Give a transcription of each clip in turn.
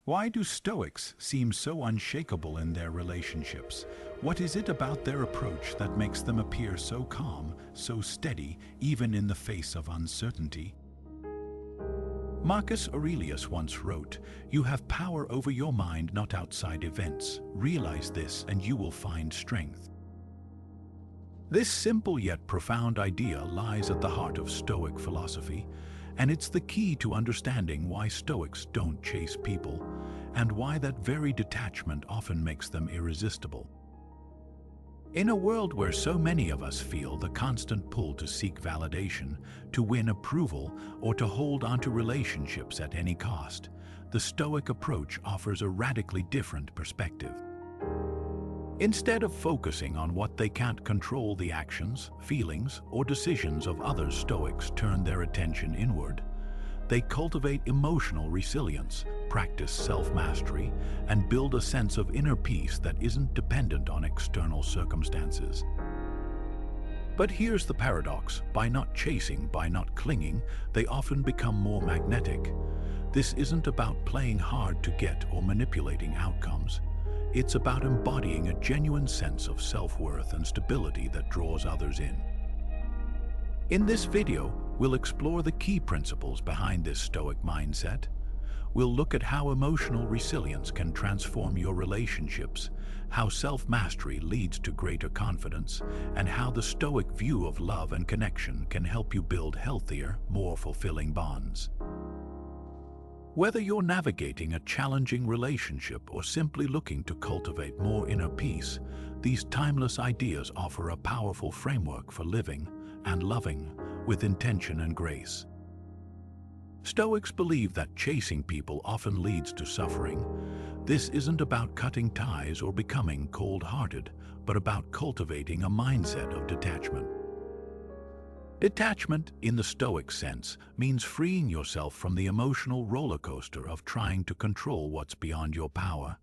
Why do Stoics seem so unshakable in their relationships? What is it about their approach that makes them appear so calm, so steady, even in the face of uncertainty? Marcus Aurelius once wrote, "You have power over your mind, not outside events. Realize this and you will find strength." This simple yet profound idea lies at the heart of Stoic philosophy, and it's the key to understanding why Stoics don't chase people, and why that very detachment often makes them irresistible. In a world where so many of us feel the constant pull to seek validation, to win approval, or to hold onto relationships at any cost, the Stoic approach offers a radically different perspective. Instead of focusing on what they can't control, the actions, feelings, or decisions of others, Stoics turn their attention inward. They cultivate emotional resilience, practice self-mastery, and build a sense of inner peace that isn't dependent on external circumstances. But here's the paradox: by not chasing, by not clinging, they often become more magnetic. This isn't about playing hard to get or manipulating outcomes. It's about embodying a genuine sense of self-worth and stability that draws others in. In this video, we'll explore the key principles behind this Stoic mindset. We'll look at how emotional resilience can transform your relationships, how self-mastery leads to greater confidence, and how the Stoic view of love and connection can help you build healthier, more fulfilling bonds. Whether you're navigating a challenging relationship or simply looking to cultivate more inner peace, these timeless ideas offer a powerful framework for living and loving with intention and grace. Stoics believe that chasing people often leads to suffering. This isn't about cutting ties or becoming cold-hearted, but about cultivating a mindset of detachment. Detachment, in the Stoic sense, means freeing yourself from the emotional roller coaster of trying to control what's beyond your power.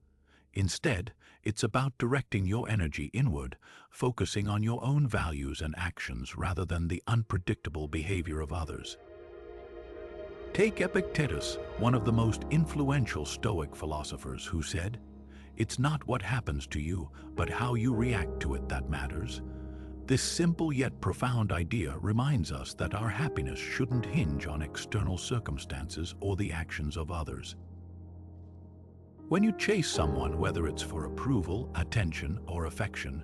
Instead, it's about directing your energy inward, focusing on your own values and actions rather than the unpredictable behavior of others. Take Epictetus, one of the most influential Stoic philosophers, who said, "It's not what happens to you, but how you react to it that matters." This simple yet profound idea reminds us that our happiness shouldn't hinge on external circumstances or the actions of others. When you chase someone, whether it's for approval, attention, or affection,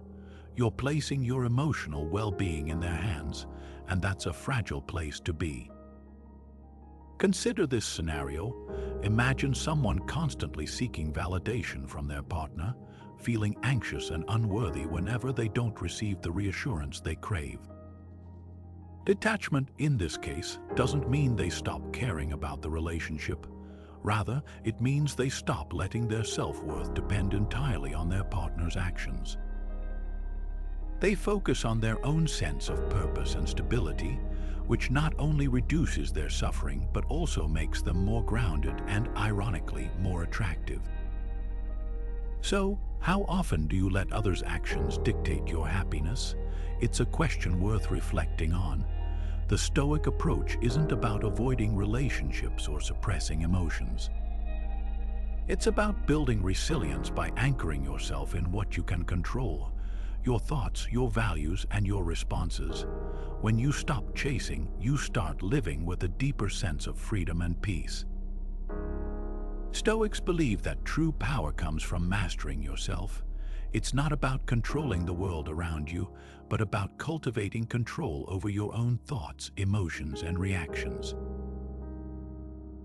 you're placing your emotional well-being in their hands, and that's a fragile place to be. Consider this scenario. Imagine someone constantly seeking validation from their partner, feeling anxious and unworthy whenever they don't receive the reassurance they crave. Detachment, in this case, doesn't mean they stop caring about the relationship. Rather, it means they stop letting their self-worth depend entirely on their partner's actions. They focus on their own sense of purpose and stability, which not only reduces their suffering but also makes them more grounded and, ironically, more attractive. So, how often do you let others' actions dictate your happiness? It's a question worth reflecting on. The Stoic approach isn't about avoiding relationships or suppressing emotions. It's about building resilience by anchoring yourself in what you can control: your thoughts, your values, and your responses. When you stop chasing, you start living with a deeper sense of freedom and peace. Stoics believe that true power comes from mastering yourself. It's not about controlling the world around you, but about cultivating control over your own thoughts, emotions, and reactions.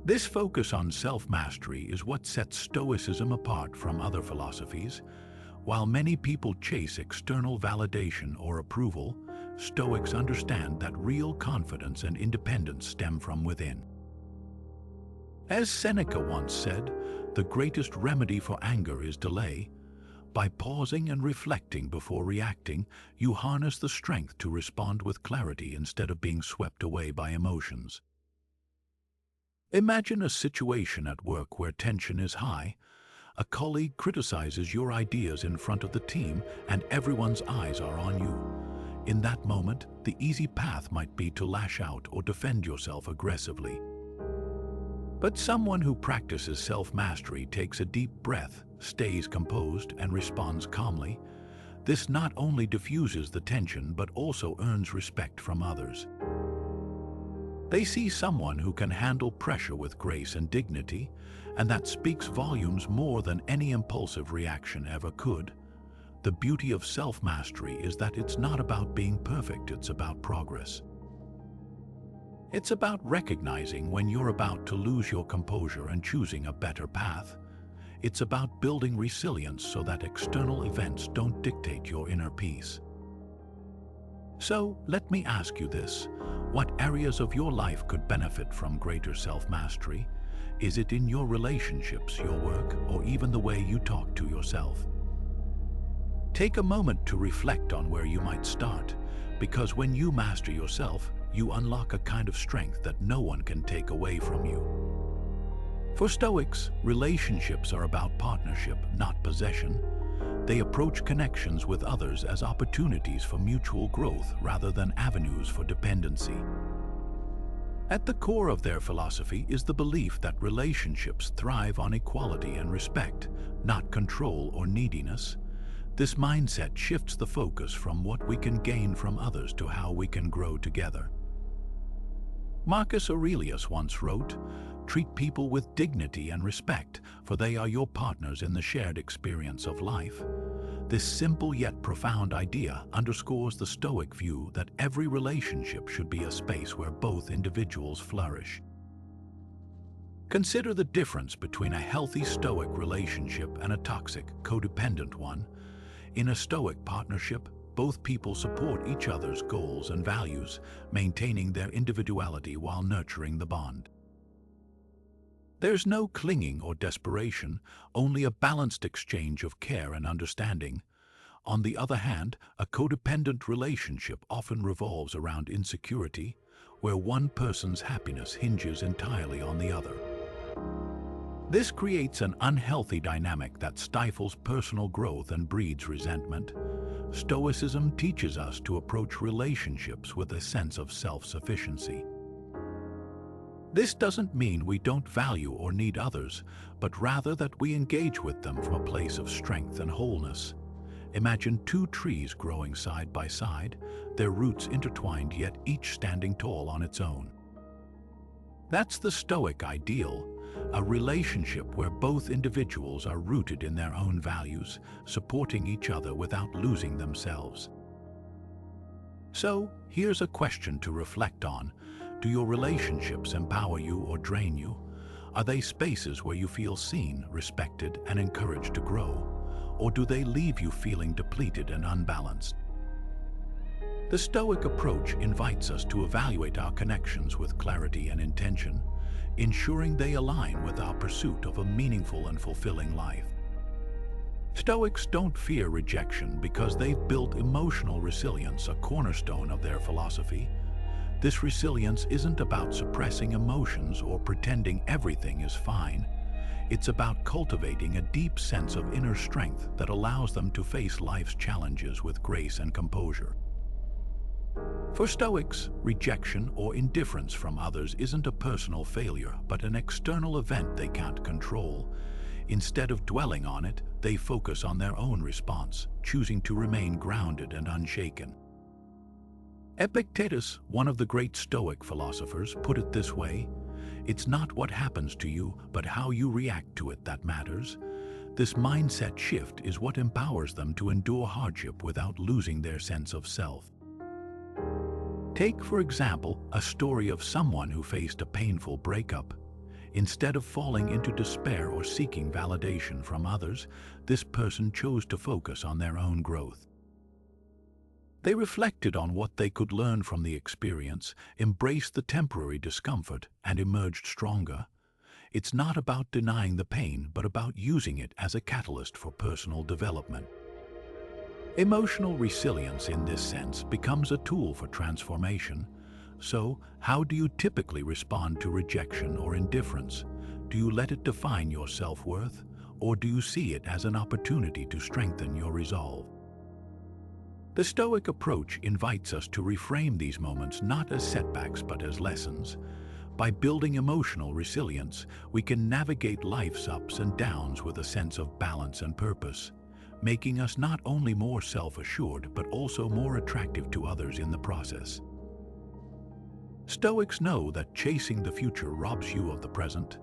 This focus on self-mastery is what sets Stoicism apart from other philosophies. While many people chase external validation or approval, Stoics understand that real confidence and independence stem from within. As Seneca once said, "The greatest remedy for anger is delay." By pausing and reflecting before reacting, you harness the strength to respond with clarity instead of being swept away by emotions. Imagine a situation at work where tension is high. A colleague criticizes your ideas in front of the team, and everyone's eyes are on you. In that moment, the easy path might be to lash out or defend yourself aggressively. But someone who practices self-mastery takes a deep breath, stays composed, and responds calmly. This not only diffuses the tension but also earns respect from others. They see someone who can handle pressure with grace and dignity, and that speaks volumes more than any impulsive reaction ever could. The beauty of self-mastery is that it's not about being perfect, it's about progress. It's about recognizing when you're about to lose your composure and choosing a better path. It's about building resilience so that external events don't dictate your inner peace. So, let me ask you this. What areas of your life could benefit from greater self-mastery? Is it in your relationships, your work, or even the way you talk to yourself? Take a moment to reflect on where you might start, because when you master yourself, you unlock a kind of strength that no one can take away from you. For Stoics, relationships are about partnership, not possession. They approach connections with others as opportunities for mutual growth rather than avenues for dependency. At the core of their philosophy is the belief that relationships thrive on equality and respect, not control or neediness. This mindset shifts the focus from what we can gain from others to how we can grow together. Marcus Aurelius once wrote, "Treat people with dignity and respect, for they are your partners in the shared experience of life." This simple yet profound idea underscores the Stoic view that every relationship should be a space where both individuals flourish. Consider the difference between a healthy Stoic relationship and a toxic, codependent one. In a Stoic partnership, both people support each other's goals and values, maintaining their individuality while nurturing the bond. There's no clinging or desperation, only a balanced exchange of care and understanding. On the other hand, a codependent relationship often revolves around insecurity, where one person's happiness hinges entirely on the other. This creates an unhealthy dynamic that stifles personal growth and breeds resentment. Stoicism teaches us to approach relationships with a sense of self-sufficiency. This doesn't mean we don't value or need others, but rather that we engage with them from a place of strength and wholeness. Imagine two trees growing side by side, their roots intertwined yet each standing tall on its own. That's the Stoic ideal, a relationship where both individuals are rooted in their own values, supporting each other without losing themselves. So, here's a question to reflect on. Do your relationships empower you or drain you? Are they spaces where you feel seen, respected, and encouraged to grow? Or do they leave you feeling depleted and unbalanced? The Stoic approach invites us to evaluate our connections with clarity and intention, ensuring they align with our pursuit of a meaningful and fulfilling life. Stoics don't fear rejection because they've built emotional resilience, a cornerstone of their philosophy. This resilience isn't about suppressing emotions or pretending everything is fine. It's about cultivating a deep sense of inner strength that allows them to face life's challenges with grace and composure. For Stoics, rejection or indifference from others isn't a personal failure, but an external event they can't control. Instead of dwelling on it, they focus on their own response, choosing to remain grounded and unshaken. Epictetus, one of the great Stoic philosophers, put it this way: "It's not what happens to you, but how you react to it that matters." This mindset shift is what empowers them to endure hardship without losing their sense of self. Take, for example, a story of someone who faced a painful breakup. Instead of falling into despair or seeking validation from others, this person chose to focus on their own growth. They reflected on what they could learn from the experience, embraced the temporary discomfort, and emerged stronger. It's not about denying the pain, but about using it as a catalyst for personal development. Emotional resilience, in this sense, becomes a tool for transformation. So, how do you typically respond to rejection or indifference? Do you let it define your self-worth, or do you see it as an opportunity to strengthen your resolve? The Stoic approach invites us to reframe these moments not as setbacks but as lessons. By building emotional resilience, we can navigate life's ups and downs with a sense of balance and purpose, making us not only more self-assured but also more attractive to others in the process. Stoics know that chasing the future robs you of the present.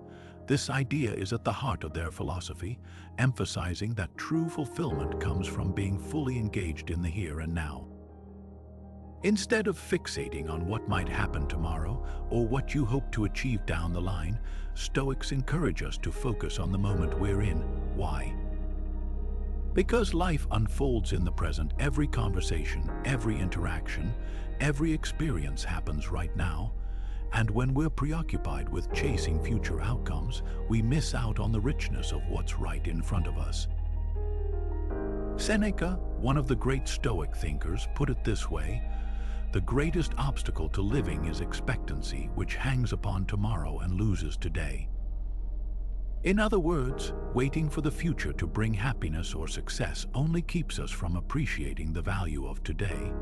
This idea is at the heart of their philosophy, emphasizing that true fulfillment comes from being fully engaged in the here and now. Instead of fixating on what might happen tomorrow or what you hope to achieve down the line, Stoics encourage us to focus on the moment we're in. Why? Because life unfolds in the present. Every conversation, every interaction, every experience happens right now. And when we're preoccupied with chasing future outcomes, we miss out on the richness of what's right in front of us. Seneca, one of the great Stoic thinkers, put it this way: "The greatest obstacle to living is expectancy, which hangs upon tomorrow and loses today." In other words, waiting for the future to bring happiness or success only keeps us from appreciating the value of today.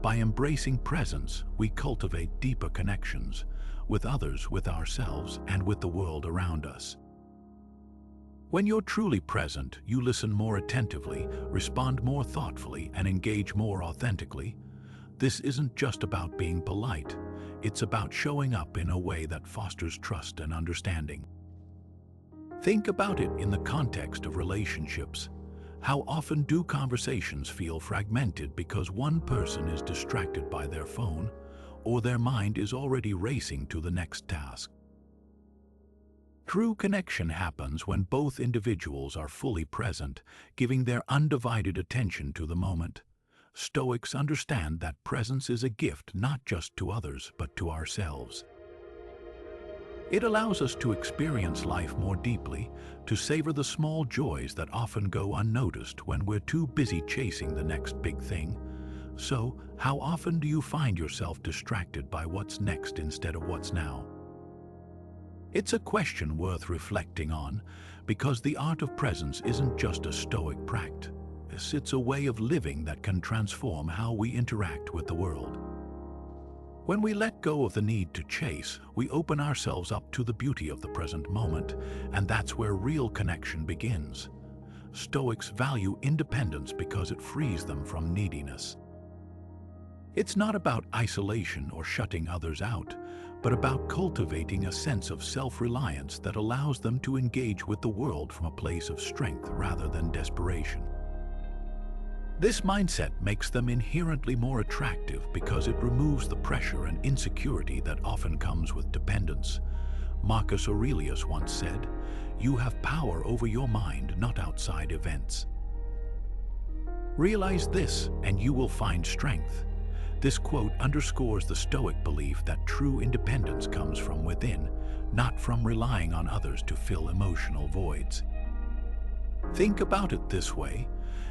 By embracing presence, we cultivate deeper connections with others, with ourselves, and with the world around us. When you're truly present, you listen more attentively, respond more thoughtfully, and engage more authentically. This isn't just about being polite, it's about showing up in a way that fosters trust and understanding. Think about it in the context of relationships. How often do conversations feel fragmented because one person is distracted by their phone, or their mind is already racing to the next task? True connection happens when both individuals are fully present, giving their undivided attention to the moment. Stoics understand that presence is a gift not just to others, but to ourselves. It allows us to experience life more deeply, to savor the small joys that often go unnoticed when we're too busy chasing the next big thing. So, how often do you find yourself distracted by what's next instead of what's now? It's a question worth reflecting on, because the art of presence isn't just a Stoic practice. It's a way of living that can transform how we interact with the world. When we let go of the need to chase, we open ourselves up to the beauty of the present moment, and that's where real connection begins. Stoics value independence because it frees them from neediness. It's not about isolation or shutting others out, but about cultivating a sense of self-reliance that allows them to engage with the world from a place of strength rather than desperation. This mindset makes them inherently more attractive because it removes the pressure and insecurity that often comes with dependence. Marcus Aurelius once said, "You have power over your mind, not outside events." Realize this, and you will find strength. This quote underscores the Stoic belief that true independence comes from within, not from relying on others to fill emotional voids. Think about it this way: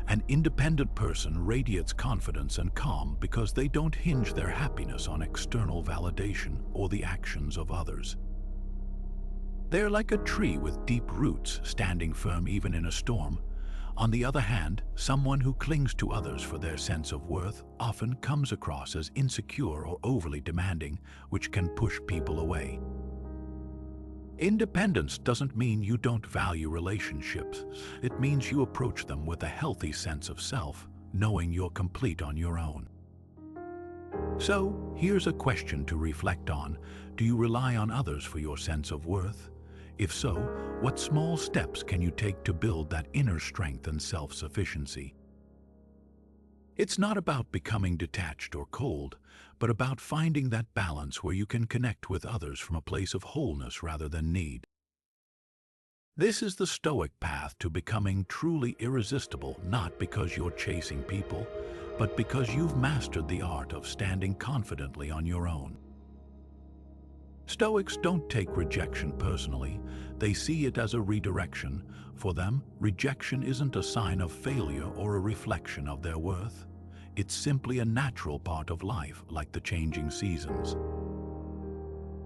an independent person radiates confidence and calm because they don't hinge their happiness on external validation or the actions of others. They're like a tree with deep roots, standing firm even in a storm. On the other hand, someone who clings to others for their sense of worth often comes across as insecure or overly demanding, which can push people away. Independence doesn't mean you don't value relationships. It means you approach them with a healthy sense of self, knowing you're complete on your own. So, here's a question to reflect on. Do you rely on others for your sense of worth? If so, what small steps can you take to build that inner strength and self-sufficiency? It's not about becoming detached or cold, but about finding that balance where you can connect with others from a place of wholeness rather than need. This is the Stoic path to becoming truly irresistible, not because you're chasing people, but because you've mastered the art of standing confidently on your own. Stoics don't take rejection personally. They see it as a redirection. For them, rejection isn't a sign of failure or a reflection of their worth. It's simply a natural part of life, like the changing seasons.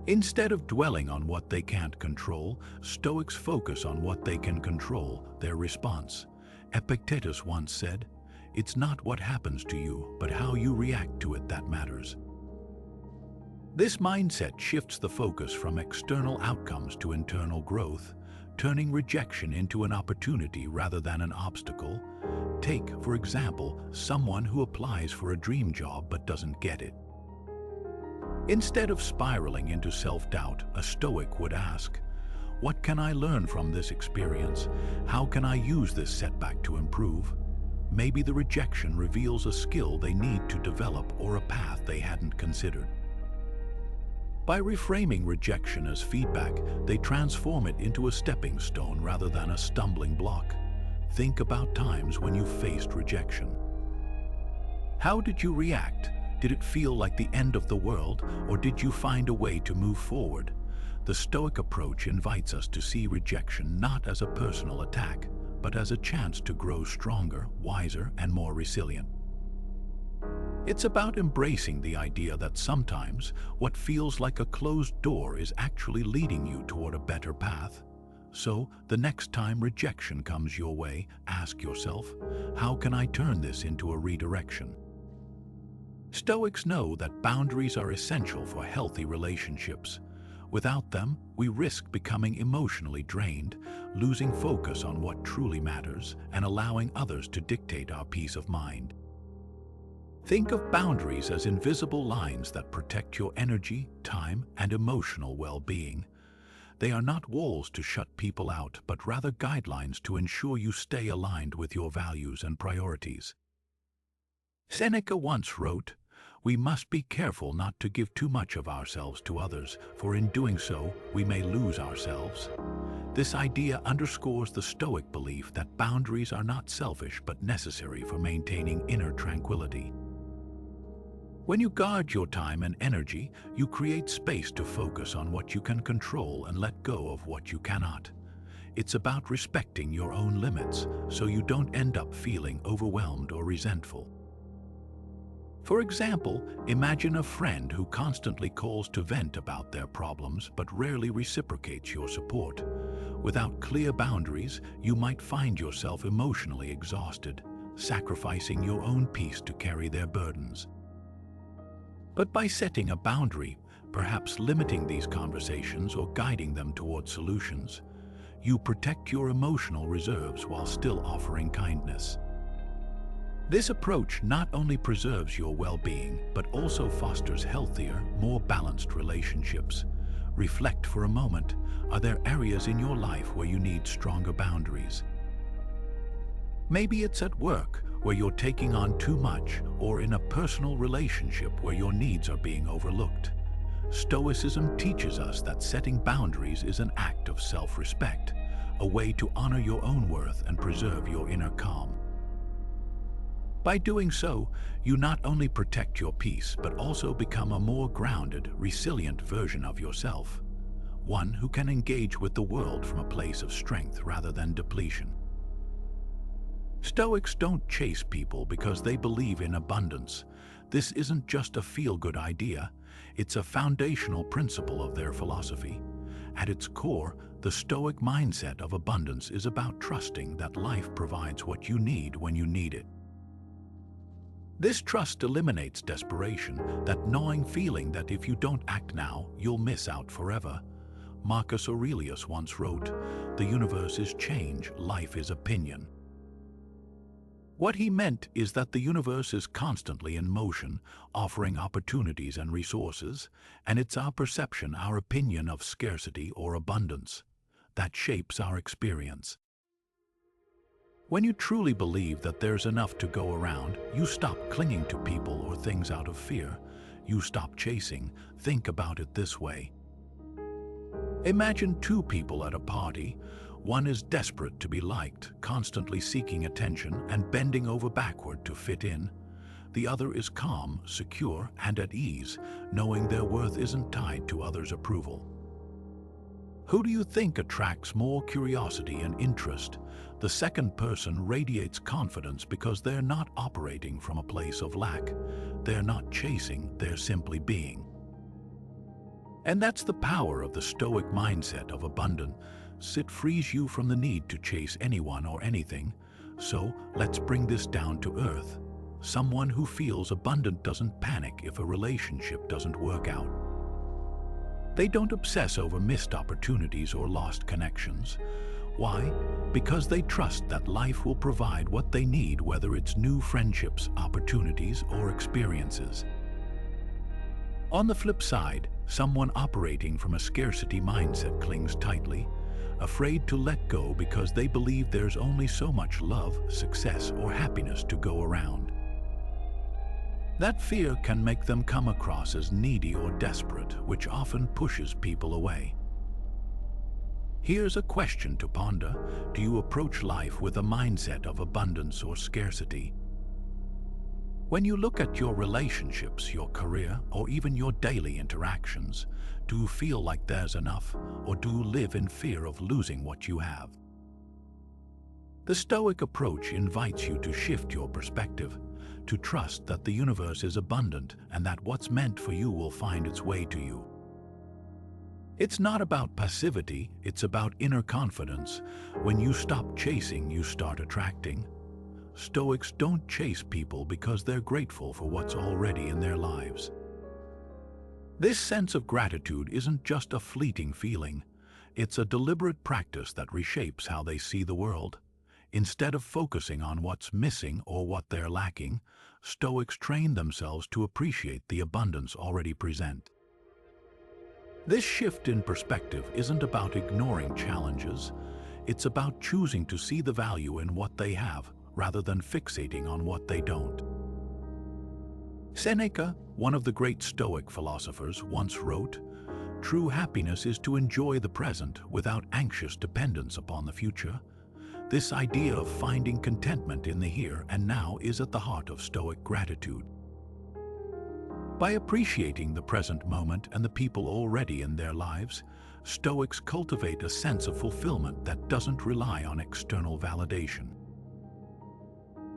Instead of dwelling on what they can't control, Stoics focus on what they can control, their response. Epictetus once said, "It's not what happens to you, but how you react to it that matters." This mindset shifts the focus from external outcomes to internal growth, turning rejection into an opportunity rather than an obstacle. Take, for example, someone who applies for a dream job but doesn't get it. Instead of spiraling into self-doubt, a Stoic would ask, "What can I learn from this experience? How can I use this setback to improve?" Maybe the rejection reveals a skill they need to develop or a path they hadn't considered. By reframing rejection as feedback, they transform it into a stepping stone rather than a stumbling block. Think about times when you faced rejection. How did you react? Did it feel like the end of the world, or did you find a way to move forward? The Stoic approach invites us to see rejection not as a personal attack, but as a chance to grow stronger, wiser, and more resilient. It's about embracing the idea that sometimes what feels like a closed door is actually leading you toward a better path. So, the next time rejection comes your way, ask yourself, how can I turn this into a redirection? Stoics know that boundaries are essential for healthy relationships. Without them, we risk becoming emotionally drained, losing focus on what truly matters, and allowing others to dictate our peace of mind. Think of boundaries as invisible lines that protect your energy, time, and emotional well-being. They are not walls to shut people out, but rather guidelines to ensure you stay aligned with your values and priorities. Seneca once wrote, "We must be careful not to give too much of ourselves to others, for in doing so, we may lose ourselves." This idea underscores the Stoic belief that boundaries are not selfish but necessary for maintaining inner tranquility. When you guard your time and energy, you create space to focus on what you can control and let go of what you cannot. It's about respecting your own limits so you don't end up feeling overwhelmed or resentful. For example, imagine a friend who constantly calls to vent about their problems but rarely reciprocates your support. Without clear boundaries, you might find yourself emotionally exhausted, sacrificing your own peace to carry their burdens. But by setting a boundary, perhaps limiting these conversations or guiding them toward solutions, you protect your emotional reserves while still offering kindness. This approach not only preserves your well-being, but also fosters healthier, more balanced relationships. Reflect for a moment. Are there areas in your life where you need stronger boundaries? Maybe it's at work, where you're taking on too much, or in a personal relationship where your needs are being overlooked. Stoicism teaches us that setting boundaries is an act of self-respect, a way to honor your own worth and preserve your inner calm. By doing so, you not only protect your peace, but also become a more grounded, resilient version of yourself, one who can engage with the world from a place of strength rather than depletion. Stoics don't chase people because they believe in abundance. This isn't just a feel-good idea, it's a foundational principle of their philosophy. At its core, the Stoic mindset of abundance is about trusting that life provides what you need when you need it. This trust eliminates desperation, that gnawing feeling that if you don't act now, you'll miss out forever. Marcus Aurelius once wrote, "The universe is change, life is opinion." What he meant is that the universe is constantly in motion, offering opportunities and resources, and it's our perception, our opinion of scarcity or abundance, that shapes our experience. When you truly believe that there's enough to go around, you stop clinging to people or things out of fear. You stop chasing. Think about it this way. Imagine two people at a party. One is desperate to be liked, constantly seeking attention and bending over backward to fit in. The other is calm, secure, and at ease, knowing their worth isn't tied to others' approval. Who do you think attracts more curiosity and interest? The second person radiates confidence because they're not operating from a place of lack. They're not chasing, they're simply being. And that's the power of the Stoic mindset of abundance. It frees you from the need to chase anyone or anything. So let's bring this down to earth. Someone who feels abundant doesn't panic if a relationship doesn't work out. They don't obsess over missed opportunities or lost connections. Why? Because they trust that life will provide what they need, whether it's new friendships, opportunities, or experiences. On the flip side, someone operating from a scarcity mindset clings tightly, afraid to let go because they believe there's only so much love, success, or happiness to go around. That fear can make them come across as needy or desperate, which often pushes people away. Here's a question to ponder. Do you approach life with a mindset of abundance or scarcity? When you look at your relationships, your career, or even your daily interactions, do you feel like there's enough, or do you live in fear of losing what you have? The Stoic approach invites you to shift your perspective, to trust that the universe is abundant and that what's meant for you will find its way to you. It's not about passivity, it's about inner confidence. When you stop chasing, you start attracting. Stoics don't chase people because they're grateful for what's already in their lives. This sense of gratitude isn't just a fleeting feeling, it's a deliberate practice that reshapes how they see the world. Instead of focusing on what's missing or what they're lacking, Stoics train themselves to appreciate the abundance already present. This shift in perspective isn't about ignoring challenges, it's about choosing to see the value in what they have rather than fixating on what they don't. Seneca, one of the great Stoic philosophers, once wrote, "True happiness is to enjoy the present without anxious dependence upon the future." This idea of finding contentment in the here and now is at the heart of Stoic gratitude. By appreciating the present moment and the people already in their lives, Stoics cultivate a sense of fulfillment that doesn't rely on external validation.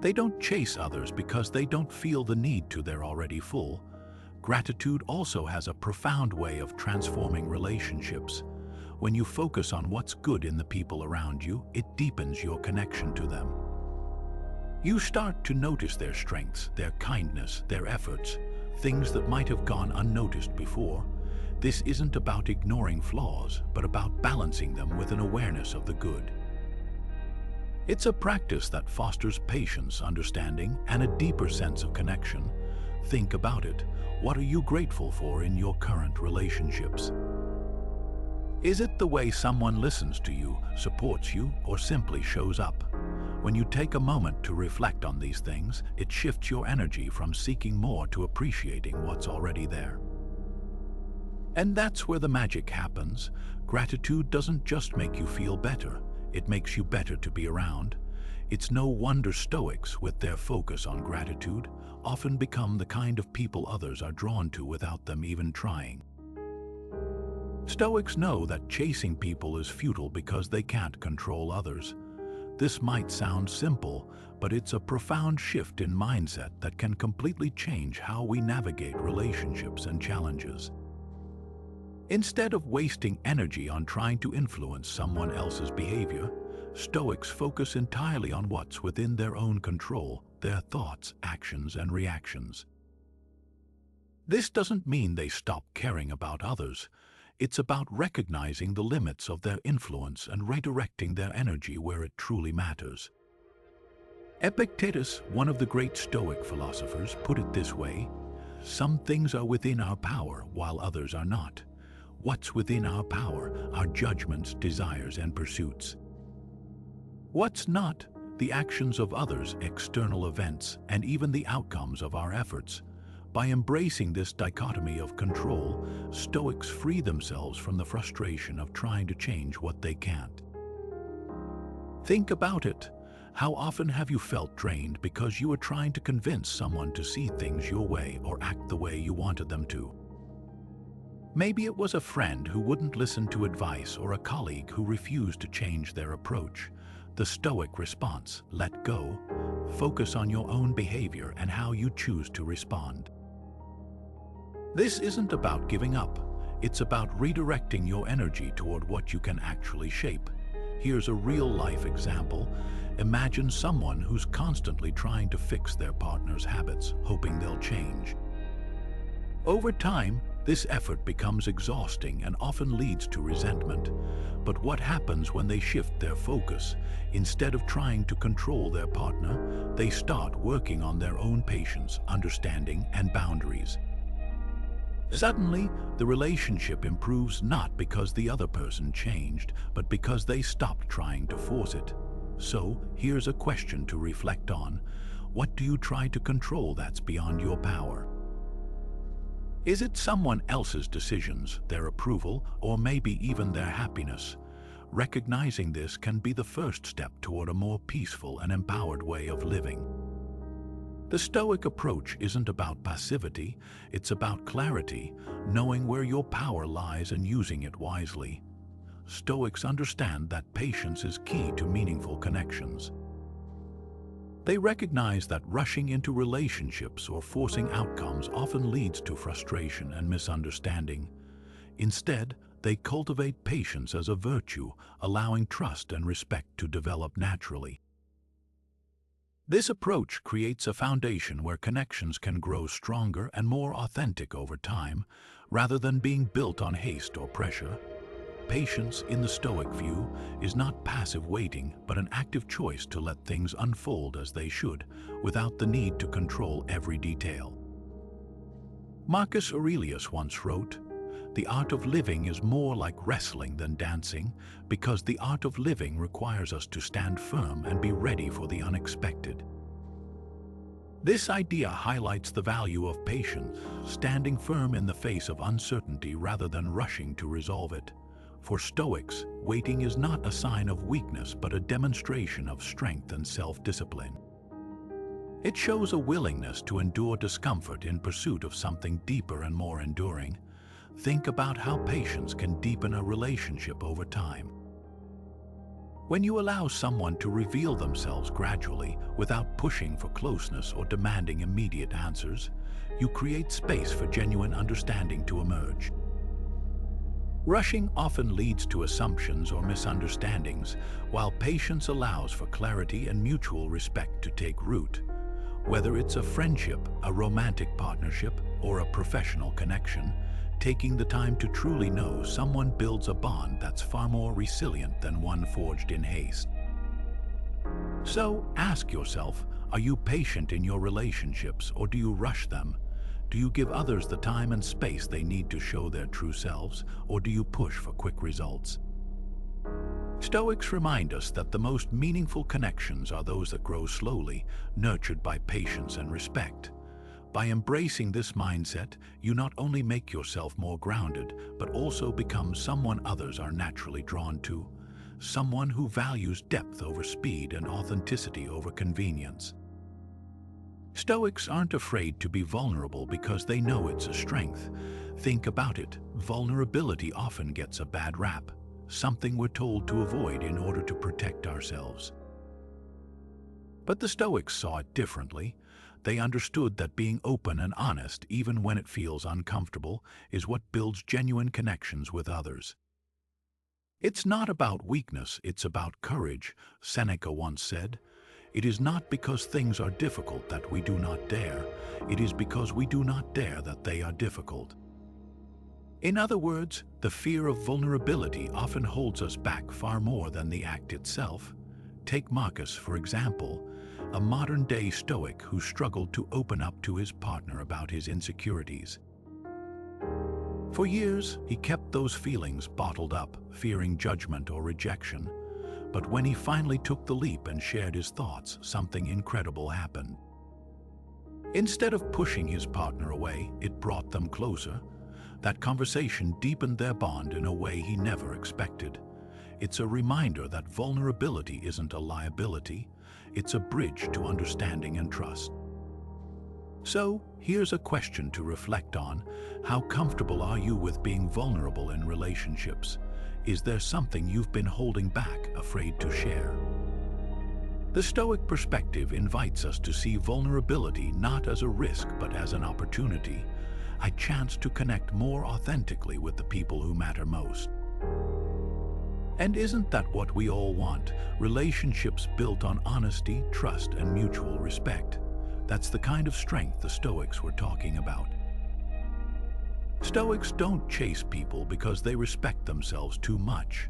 They don't chase others because they don't feel the need to. They're already full. Gratitude also has a profound way of transforming relationships. When you focus on what's good in the people around you, it deepens your connection to them. You start to notice their strengths, their kindness, their efforts, things that might have gone unnoticed before. This isn't about ignoring flaws, but about balancing them with an awareness of the good. It's a practice that fosters patience, understanding, and a deeper sense of connection. Think about it. What are you grateful for in your current relationships? Is it the way someone listens to you, supports you, or simply shows up? When you take a moment to reflect on these things, it shifts your energy from seeking more to appreciating what's already there. And that's where the magic happens. Gratitude doesn't just make you feel better, it makes you better to be around. It's no wonder Stoics, with their focus on gratitude, often become the kind of people others are drawn to without them even trying. Stoics know that chasing people is futile because they can't control others. This might sound simple, but it's a profound shift in mindset that can completely change how we navigate relationships and challenges. Instead of wasting energy on trying to influence someone else's behavior, Stoics focus entirely on what's within their own control, their thoughts, actions, and reactions. This doesn't mean they stop caring about others. It's about recognizing the limits of their influence and redirecting their energy where it truly matters. Epictetus, one of the great Stoic philosophers, put it this way: "Some things are within our power, while others are not." What's within our power? Our judgments, desires, and pursuits. What's not? The actions of others, external events, and even the outcomes of our efforts. By embracing this dichotomy of control, Stoics free themselves from the frustration of trying to change what they can't. Think about it. How often have you felt drained because you were trying to convince someone to see things your way or act the way you wanted them to? Maybe it was a friend who wouldn't listen to advice or a colleague who refused to change their approach. The Stoic response: let go. Focus on your own behavior and how you choose to respond. This isn't about giving up. It's about redirecting your energy toward what you can actually shape. Here's a real-life example. Imagine someone who's constantly trying to fix their partner's habits, hoping they'll change. Over time, This effort becomes exhausting and often leads to resentment. But what happens when they shift their focus? Instead of trying to control their partner, they start working on their own patience, understanding, and boundaries. Suddenly, the relationship improves not because the other person changed, but because they stopped trying to force it. So, here's a question to reflect on. What do you try to control that's beyond your power? Is it someone else's decisions, their approval, or maybe even their happiness? Recognizing this can be the first step toward a more peaceful and empowered way of living. The Stoic approach isn't about passivity, it's about clarity, knowing where your power lies and using it wisely. Stoics understand that patience is key to meaningful connections. They recognize that rushing into relationships or forcing outcomes often leads to frustration and misunderstanding. Instead, they cultivate patience as a virtue, allowing trust and respect to develop naturally. This approach creates a foundation where connections can grow stronger and more authentic over time, rather than being built on haste or pressure. Patience, in the Stoic view, is not passive waiting, but an active choice to let things unfold as they should, without the need to control every detail. Marcus Aurelius once wrote, "The art of living is more like wrestling than dancing, because the art of living requires us to stand firm and be ready for the unexpected." This idea highlights the value of patience, standing firm in the face of uncertainty rather than rushing to resolve it. For Stoics, waiting is not a sign of weakness but a demonstration of strength and self-discipline. It shows a willingness to endure discomfort in pursuit of something deeper and more enduring. Think about how patience can deepen a relationship over time. When you allow someone to reveal themselves gradually without pushing for closeness or demanding immediate answers, you create space for genuine understanding to emerge. Rushing often leads to assumptions or misunderstandings, while patience allows for clarity and mutual respect to take root. Whether it's a friendship, a romantic partnership, or a professional connection, taking the time to truly know someone builds a bond that's far more resilient than one forged in haste. So, ask yourself, are you patient in your relationships or do you rush them? Do you give others the time and space they need to show their true selves, or do you push for quick results? Stoics remind us that the most meaningful connections are those that grow slowly, nurtured by patience and respect. By embracing this mindset, you not only make yourself more grounded, but also become someone others are naturally drawn to, someone who values depth over speed and authenticity over convenience. Stoics aren't afraid to be vulnerable because they know it's a strength. Think about it, vulnerability often gets a bad rap, something we're told to avoid in order to protect ourselves. But the Stoics saw it differently. They understood that being open and honest, even when it feels uncomfortable, is what builds genuine connections with others. It's not about weakness, it's about courage, Seneca once said. It is not because things are difficult that we do not dare, it is because we do not dare that they are difficult. In other words, the fear of vulnerability often holds us back far more than the act itself. Take Marcus, for example, a modern-day Stoic who struggled to open up to his partner about his insecurities. For years, he kept those feelings bottled up, fearing judgment or rejection. But when he finally took the leap and shared his thoughts, something incredible happened. Instead of pushing his partner away, it brought them closer. That conversation deepened their bond in a way he never expected. It's a reminder that vulnerability isn't a liability, it's a bridge to understanding and trust. So, here's a question to reflect on. How comfortable are you with being vulnerable in relationships? Is there something you've been holding back, afraid to share? The Stoic perspective invites us to see vulnerability not as a risk but as an opportunity, a chance to connect more authentically with the people who matter most. And isn't that what we all want? Relationships built on honesty, trust, and mutual respect. That's the kind of strength the Stoics were talking about. Stoics don't chase people because they respect themselves too much.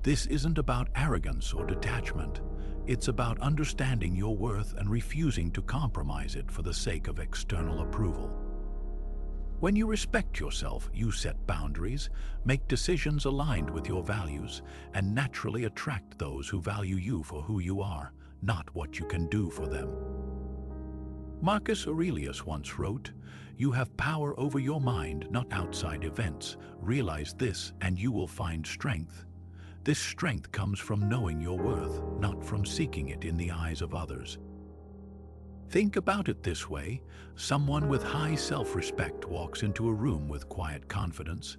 This isn't about arrogance or detachment. It's about understanding your worth and refusing to compromise it for the sake of external approval. When you respect yourself, you set boundaries, make decisions aligned with your values, and naturally attract those who value you for who you are, not what you can do for them. Marcus Aurelius once wrote, "You have power over your mind, not outside events. Realize this, and you will find strength." This strength comes from knowing your worth, not from seeking it in the eyes of others. Think about it this way. Someone with high self-respect walks into a room with quiet confidence.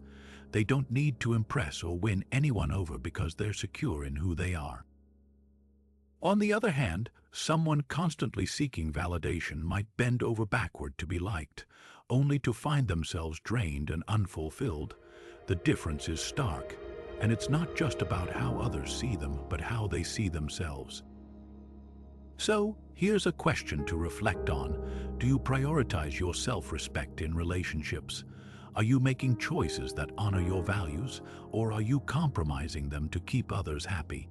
They don't need to impress or win anyone over because they're secure in who they are. On the other hand, someone constantly seeking validation might bend over backward to be liked, only to find themselves drained and unfulfilled. The difference is stark, and it's not just about how others see them, but how they see themselves. So, here's a question to reflect on. Do you prioritize your self-respect in relationships? Are you making choices that honor your values, or are you compromising them to keep others happy?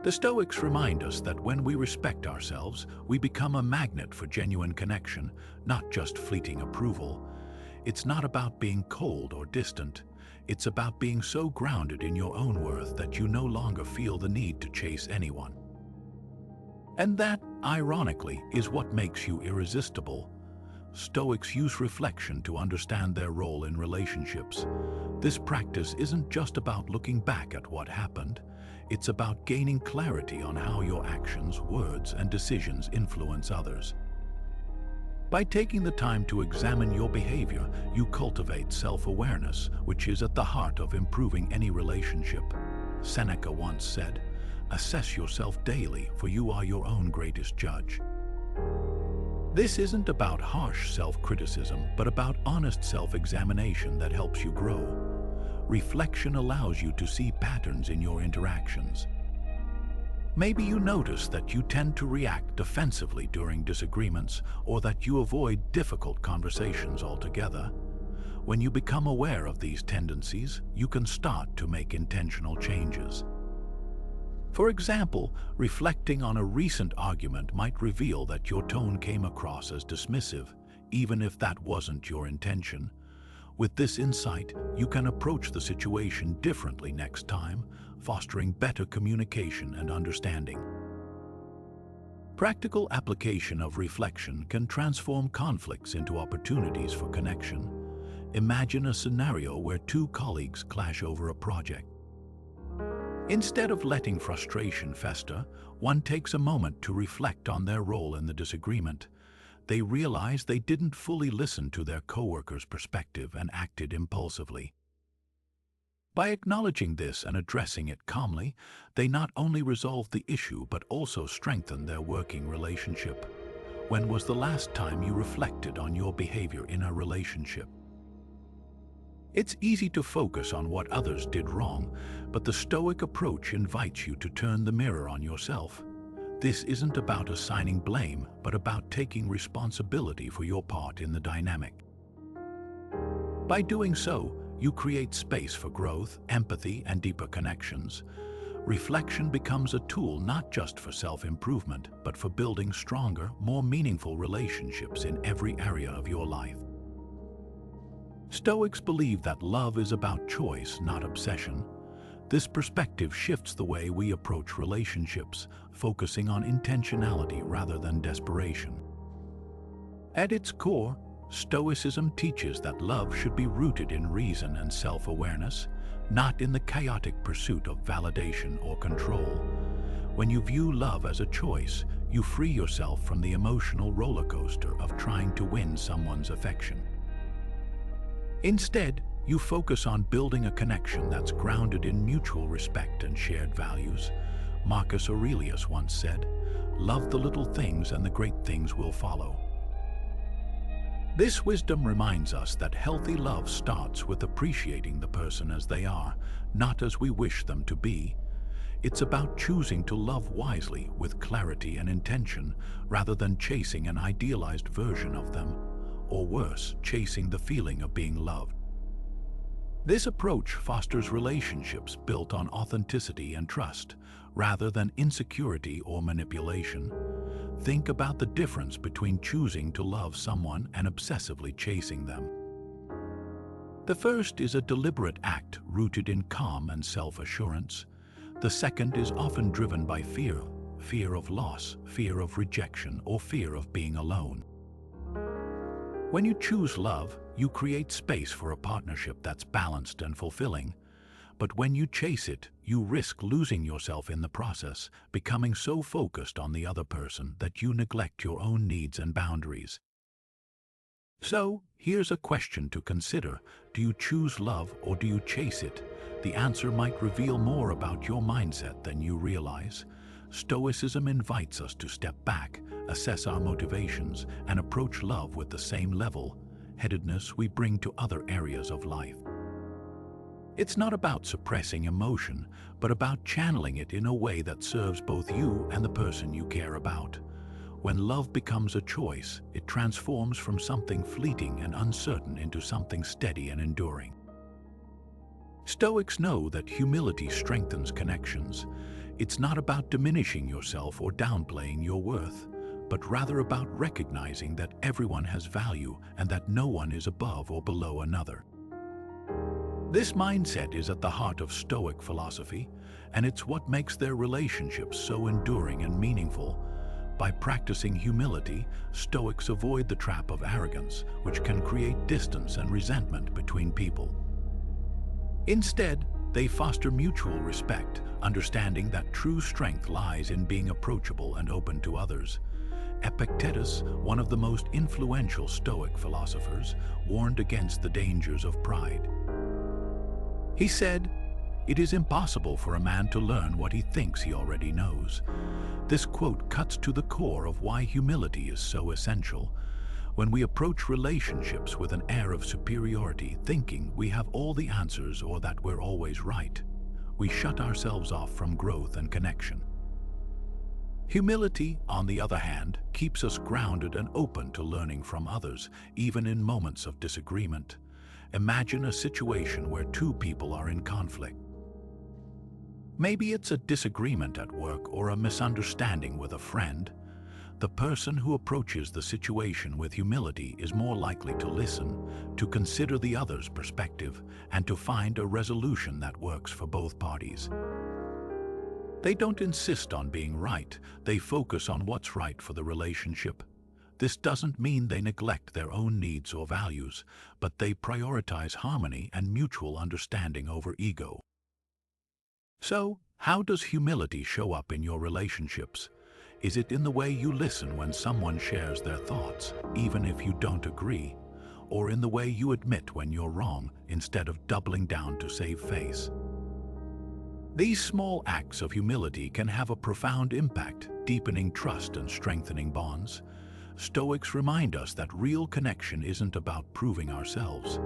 The Stoics remind us that when we respect ourselves, we become a magnet for genuine connection, not just fleeting approval. It's not about being cold or distant. It's about being so grounded in your own worth that you no longer feel the need to chase anyone. And that, ironically, is what makes you irresistible. Stoics use reflection to understand their role in relationships. This practice isn't just about looking back at what happened. It's about gaining clarity on how your actions, words, and decisions influence others. By taking the time to examine your behavior, you cultivate self-awareness, which is at the heart of improving any relationship. Seneca once said, "Assess yourself daily, for you are your own greatest judge." This isn't about harsh self-criticism, but about honest self-examination that helps you grow. Reflection allows you to see patterns in your interactions. Maybe you notice that you tend to react defensively during disagreements, or that you avoid difficult conversations altogether. When you become aware of these tendencies, you can start to make intentional changes. For example, reflecting on a recent argument might reveal that your tone came across as dismissive, even if that wasn't your intention. With this insight, you can approach the situation differently next time, fostering better communication and understanding. Practical application of reflection can transform conflicts into opportunities for connection. Imagine a scenario where two colleagues clash over a project. Instead of letting frustration fester, one takes a moment to reflect on their role in the disagreement. They realize they didn't fully listen to their coworker's perspective and acted impulsively. By acknowledging this and addressing it calmly, they not only resolve the issue but also strengthen their working relationship. When was the last time you reflected on your behavior in a relationship? It's easy to focus on what others did wrong, but the Stoic approach invites you to turn the mirror on yourself. This isn't about assigning blame, but about taking responsibility for your part in the dynamic. By doing so, you create space for growth, empathy, and deeper connections. Reflection becomes a tool not just for self-improvement, but for building stronger, more meaningful relationships in every area of your life. Stoics believe that love is about choice, not obsession. This perspective shifts the way we approach relationships, focusing on intentionality rather than desperation. At its core, Stoicism teaches that love should be rooted in reason and self-awareness, not in the chaotic pursuit of validation or control. When you view love as a choice, you free yourself from the emotional roller coaster of trying to win someone's affection. Instead, you focus on building a connection that's grounded in mutual respect and shared values. Marcus Aurelius once said, "Love the little things and the great things will follow." This wisdom reminds us that healthy love starts with appreciating the person as they are, not as we wish them to be. It's about choosing to love wisely with clarity and intention, rather than chasing an idealized version of them. or worse, chasing the feeling of being loved. This approach fosters relationships built on authenticity and trust, rather than insecurity or manipulation. Think about the difference between choosing to love someone and obsessively chasing them. The first is a deliberate act rooted in calm and self-assurance. The second is often driven by fear, fear of loss, fear of rejection, or fear of being alone. When you choose love, you create space for a partnership that's balanced and fulfilling. But when you chase it, you risk losing yourself in the process, becoming so focused on the other person that you neglect your own needs and boundaries. So, here's a question to consider. Do you choose love or do you chase it? The answer might reveal more about your mindset than you realize. Stoicism invites us to step back, assess our motivations, and approach love with the same level-headedness we bring to other areas of life. It's not about suppressing emotion, but about channeling it in a way that serves both you and the person you care about. When love becomes a choice, it transforms from something fleeting and uncertain into something steady and enduring. Stoics know that humility strengthens connections. It's not about diminishing yourself or downplaying your worth, but rather about recognizing that everyone has value and that no one is above or below another. This mindset is at the heart of Stoic philosophy, and it's what makes their relationships so enduring and meaningful. By practicing humility, Stoics avoid the trap of arrogance, which can create distance and resentment between people. Instead, they foster mutual respect, understanding that true strength lies in being approachable and open to others. Epictetus, one of the most influential Stoic philosophers, warned against the dangers of pride. He said, "It is impossible for a man to learn what he thinks he already knows." This quote cuts to the core of why humility is so essential. When we approach relationships with an air of superiority, thinking we have all the answers or that we're always right, we shut ourselves off from growth and connection. Humility, on the other hand, keeps us grounded and open to learning from others, even in moments of disagreement. Imagine a situation where two people are in conflict. Maybe it's a disagreement at work or a misunderstanding with a friend. The person who approaches the situation with humility is more likely to listen, to consider the other's perspective, and to find a resolution that works for both parties. They don't insist on being right, they focus on what's right for the relationship. This doesn't mean they neglect their own needs or values, but they prioritize harmony and mutual understanding over ego. So, how does humility show up in your relationships? Is it in the way you listen when someone shares their thoughts, even if you don't agree? Or in the way you admit when you're wrong, instead of doubling down to save face? These small acts of humility can have a profound impact, deepening trust and strengthening bonds. Stoics remind us that real connection isn't about proving ourselves.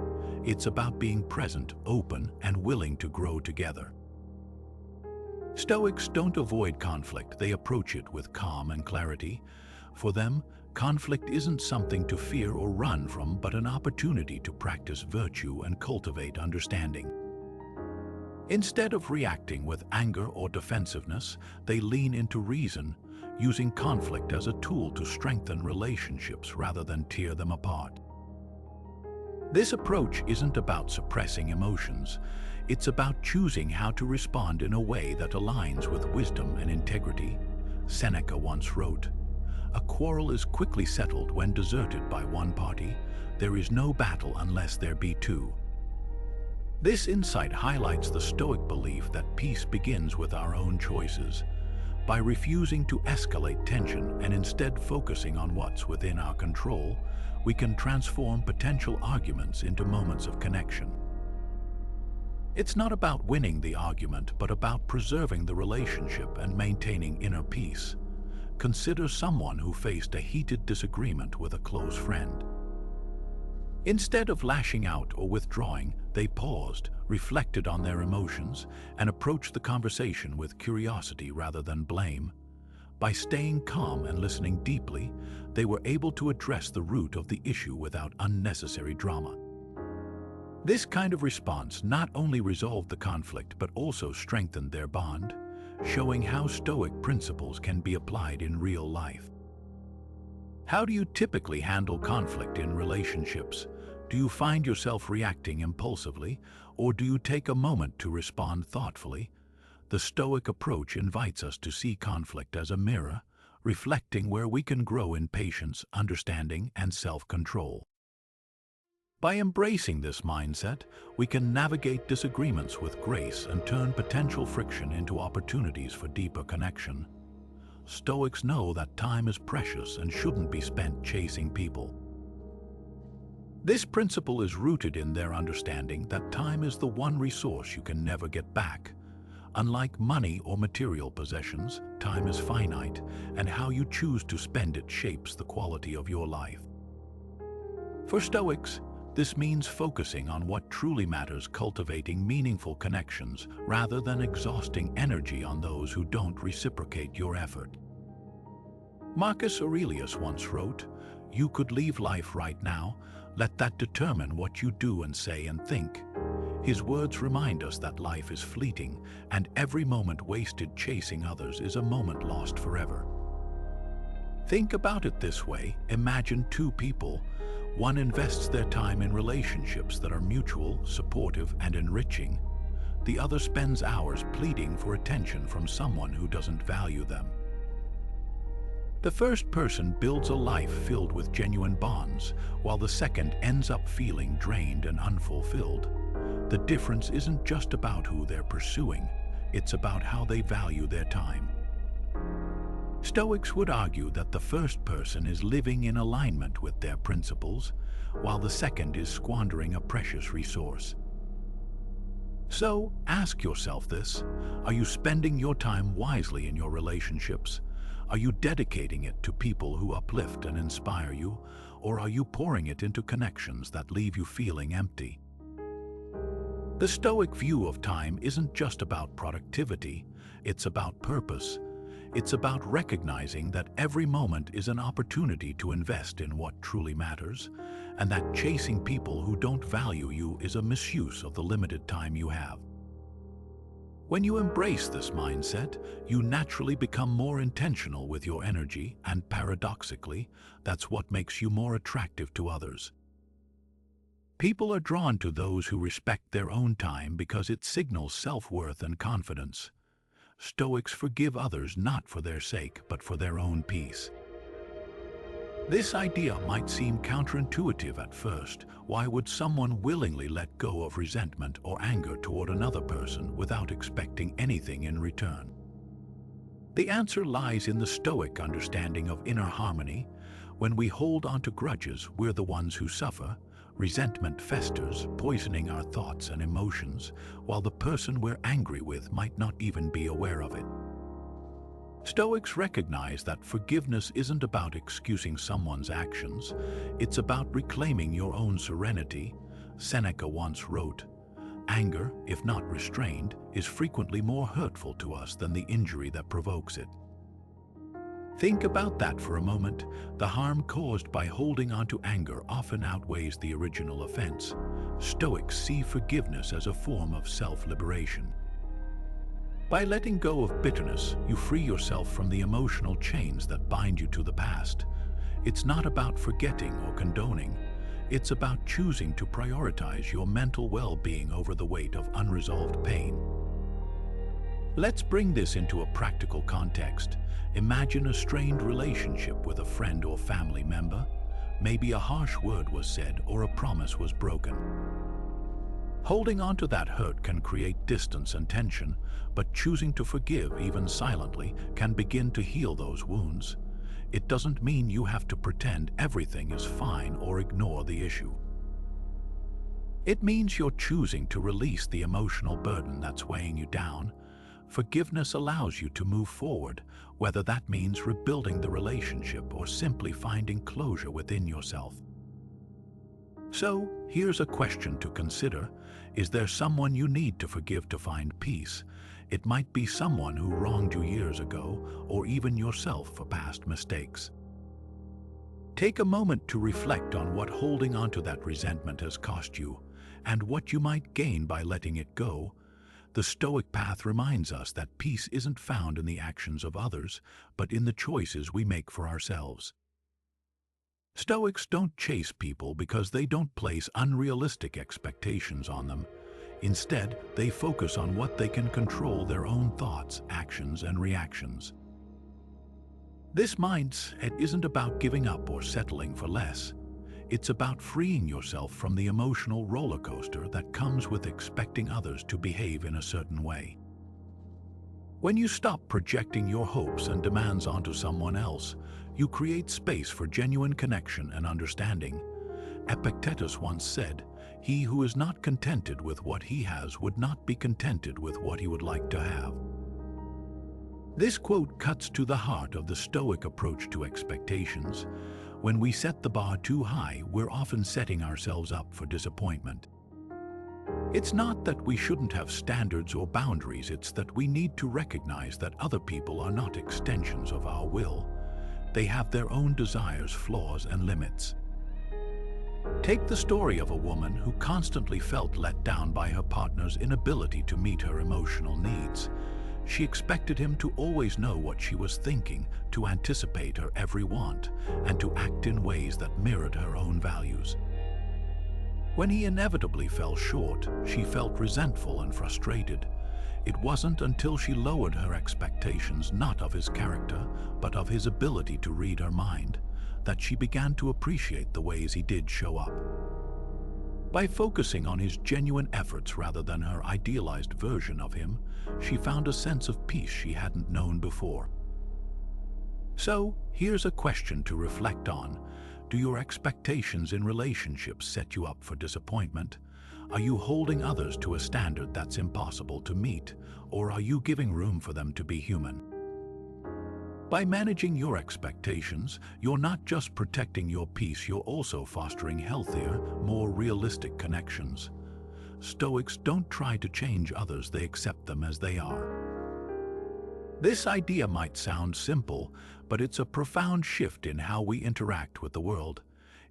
It's about being present, open, and willing to grow together. Stoics don't avoid conflict, they approach it with calm and clarity. For them, conflict isn't something to fear or run from, but an opportunity to practice virtue and cultivate understanding. Instead of reacting with anger or defensiveness, they lean into reason, using conflict as a tool to strengthen relationships rather than tear them apart. This approach isn't about suppressing emotions. It's about choosing how to respond in a way that aligns with wisdom and integrity. Seneca once wrote, "A quarrel is quickly settled when deserted by one party. There is no battle unless there be two." This insight highlights the Stoic belief that peace begins with our own choices. By refusing to escalate tension and instead focusing on what's within our control, we can transform potential arguments into moments of connection. It's not about winning the argument, but about preserving the relationship and maintaining inner peace. Consider someone who faced a heated disagreement with a close friend. Instead of lashing out or withdrawing, they paused, reflected on their emotions, and approached the conversation with curiosity rather than blame. By staying calm and listening deeply, they were able to address the root of the issue without unnecessary drama. This kind of response not only resolved the conflict but also strengthened their bond, showing how Stoic principles can be applied in real life. How do you typically handle conflict in relationships? Do you find yourself reacting impulsively, or do you take a moment to respond thoughtfully? The Stoic approach invites us to see conflict as a mirror, reflecting where we can grow in patience, understanding, and self-control. By embracing this mindset, we can navigate disagreements with grace and turn potential friction into opportunities for deeper connection. Stoics know that time is precious and shouldn't be spent chasing people. This principle is rooted in their understanding that time is the one resource you can never get back. Unlike money or material possessions, time is finite, and how you choose to spend it shapes the quality of your life. For Stoics, this means focusing on what truly matters, cultivating meaningful connections rather than exhausting energy on those who don't reciprocate your effort. Marcus Aurelius once wrote, "You could leave life right now, let that determine what you do and say and think." His words remind us that life is fleeting, and every moment wasted chasing others is a moment lost forever. Think about it this way. Imagine two people. One invests their time in relationships that are mutual, supportive, and enriching. The other spends hours pleading for attention from someone who doesn't value them. The first person builds a life filled with genuine bonds, while the second ends up feeling drained and unfulfilled. The difference isn't just about who they're pursuing, it's about how they value their time. Stoics would argue that the first person is living in alignment with their principles, while the second is squandering a precious resource. So, ask yourself this: are you spending your time wisely in your relationships? Are you dedicating it to people who uplift and inspire you, or are you pouring it into connections that leave you feeling empty? The Stoic view of time isn't just about productivity, it's about purpose. It's about recognizing that every moment is an opportunity to invest in what truly matters, and that chasing people who don't value you is a misuse of the limited time you have. When you embrace this mindset, you naturally become more intentional with your energy, and paradoxically, that's what makes you more attractive to others. People are drawn to those who respect their own time because it signals self-worth and confidence. Stoics forgive others not for their sake, but for their own peace. This idea might seem counterintuitive at first. Why would someone willingly let go of resentment or anger toward another person without expecting anything in return? The answer lies in the Stoic understanding of inner harmony. When we hold on to grudges, we're the ones who suffer. Resentment festers, poisoning our thoughts and emotions, while the person we're angry with might not even be aware of it. Stoics recognize that forgiveness isn't about excusing someone's actions, it's about reclaiming your own serenity. Seneca once wrote, "Anger, if not restrained, is frequently more hurtful to us than the injury that provokes it." Think about that for a moment. The harm caused by holding on to anger often outweighs the original offense. Stoics see forgiveness as a form of self-liberation. By letting go of bitterness, you free yourself from the emotional chains that bind you to the past. It's not about forgetting or condoning. It's about choosing to prioritize your mental well-being over the weight of unresolved pain. Let's bring this into a practical context. Imagine a strained relationship with a friend or family member. Maybe a harsh word was said or a promise was broken. Holding on to that hurt can create distance and tension, but choosing to forgive, even silently, can begin to heal those wounds. It doesn't mean you have to pretend everything is fine or ignore the issue. It means you're choosing to release the emotional burden that's weighing you down. Forgiveness allows you to move forward, whether that means rebuilding the relationship or simply finding closure within yourself. So, here's a question to consider. Is there someone you need to forgive to find peace? It might be someone who wronged you years ago, or even yourself for past mistakes. Take a moment to reflect on what holding onto that resentment has cost you, and what you might gain by letting it go. The Stoic path reminds us that peace isn't found in the actions of others, but in the choices we make for ourselves. Stoics don't chase people because they don't place unrealistic expectations on them. Instead, they focus on what they can control: their own thoughts, actions, and reactions. This mindset isn't about giving up or settling for less. It's about freeing yourself from the emotional roller coaster that comes with expecting others to behave in a certain way. When you stop projecting your hopes and demands onto someone else, you create space for genuine connection and understanding. Epictetus once said, "He who is not contented with what he has would not be contented with what he would like to have." This quote cuts to the heart of the Stoic approach to expectations. When we set the bar too high, we're often setting ourselves up for disappointment. It's not that we shouldn't have standards or boundaries, it's that we need to recognize that other people are not extensions of our will. They have their own desires, flaws, and limits. Take the story of a woman who constantly felt let down by her partner's inability to meet her emotional needs. She expected him to always know what she was thinking, to anticipate her every want, and to act in ways that mirrored her own values. When he inevitably fell short, she felt resentful and frustrated. It wasn't until she lowered her expectations, not of his character, but of his ability to read her mind, that she began to appreciate the ways he did show up. By focusing on his genuine efforts rather than her idealized version of him, she found a sense of peace she hadn't known before. So, here's a question to reflect on. Do your expectations in relationships set you up for disappointment? Are you holding others to a standard that's impossible to meet, or are you giving room for them to be human? By managing your expectations, you're not just protecting your peace, you're also fostering healthier, more realistic connections. Stoics don't try to change others, they accept them as they are. This idea might sound simple, but it's a profound shift in how we interact with the world.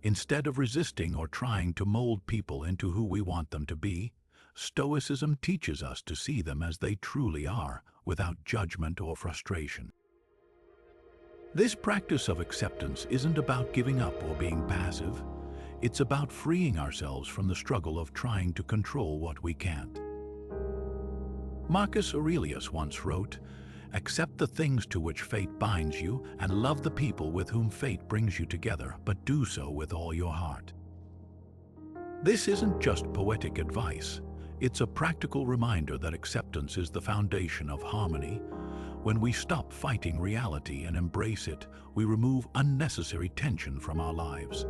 Instead of resisting or trying to mold people into who we want them to be, Stoicism teaches us to see them as they truly are, without judgment or frustration. This practice of acceptance isn't about giving up or being passive. It's about freeing ourselves from the struggle of trying to control what we can't. Marcus Aurelius once wrote, "Accept the things to which fate binds you, and love the people with whom fate brings you together, but do so with all your heart." This isn't just poetic advice. It's a practical reminder that acceptance is the foundation of harmony. When we stop fighting reality and embrace it, we remove unnecessary tension from our lives.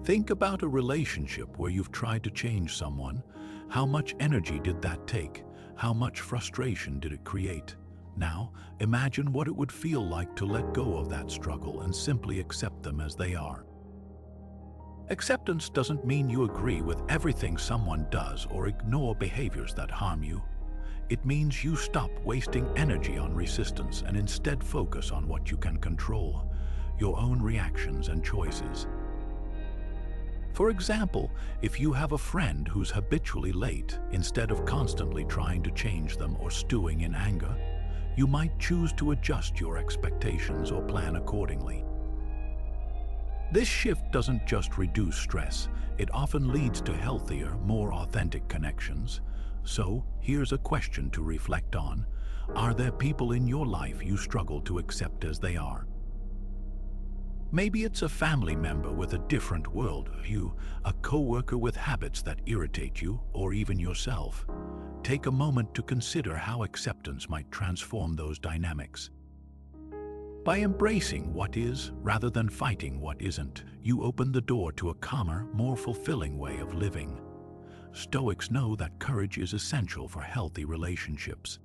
Think about a relationship where you've tried to change someone. How much energy did that take? How much frustration did it create? Now, imagine what it would feel like to let go of that struggle and simply accept them as they are. Acceptance doesn't mean you agree with everything someone does or ignore behaviors that harm you. It means you stop wasting energy on resistance and instead focus on what you can control, your own reactions and choices. For example, if you have a friend who's habitually late, instead of constantly trying to change them or stewing in anger, you might choose to adjust your expectations or plan accordingly. This shift doesn't just reduce stress, it often leads to healthier, more authentic connections. So, here's a question to reflect on. Are there people in your life you struggle to accept as they are? Maybe it's a family member with a different worldview, a coworker with habits that irritate you, or even yourself. Take a moment to consider how acceptance might transform those dynamics. By embracing what is, rather than fighting what isn't, you open the door to a calmer, more fulfilling way of living. Stoics know that courage is essential for healthy relationships.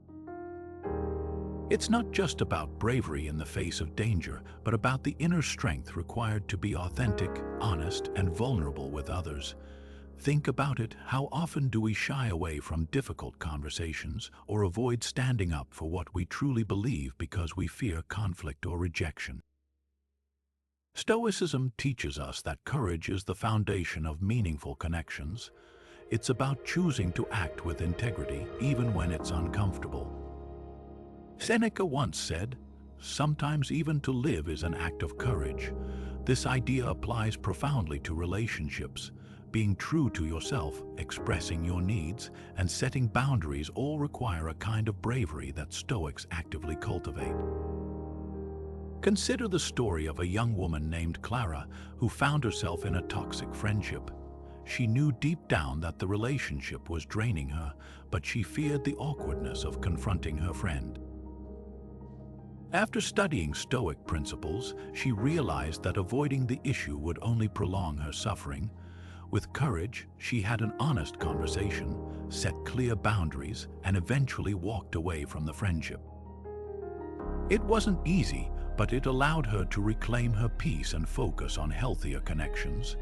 It's not just about bravery in the face of danger, but about the inner strength required to be authentic, honest, and vulnerable with others. Think about it. How often do we shy away from difficult conversations or avoid standing up for what we truly believe because we fear conflict or rejection? Stoicism teaches us that courage is the foundation of meaningful connections. It's about choosing to act with integrity even when it's uncomfortable. Seneca once said, "Sometimes even to live is an act of courage." This idea applies profoundly to relationships. Being true to yourself, expressing your needs, and setting boundaries all require a kind of bravery that Stoics actively cultivate. Consider the story of a young woman named Clara who found herself in a toxic friendship. She knew deep down that the relationship was draining her, but she feared the awkwardness of confronting her friend. After studying Stoic principles, she realized that avoiding the issue would only prolong her suffering. With courage, she had an honest conversation, set clear boundaries, and eventually walked away from the friendship. It wasn't easy, but it allowed her to reclaim her peace and focus on healthier connections.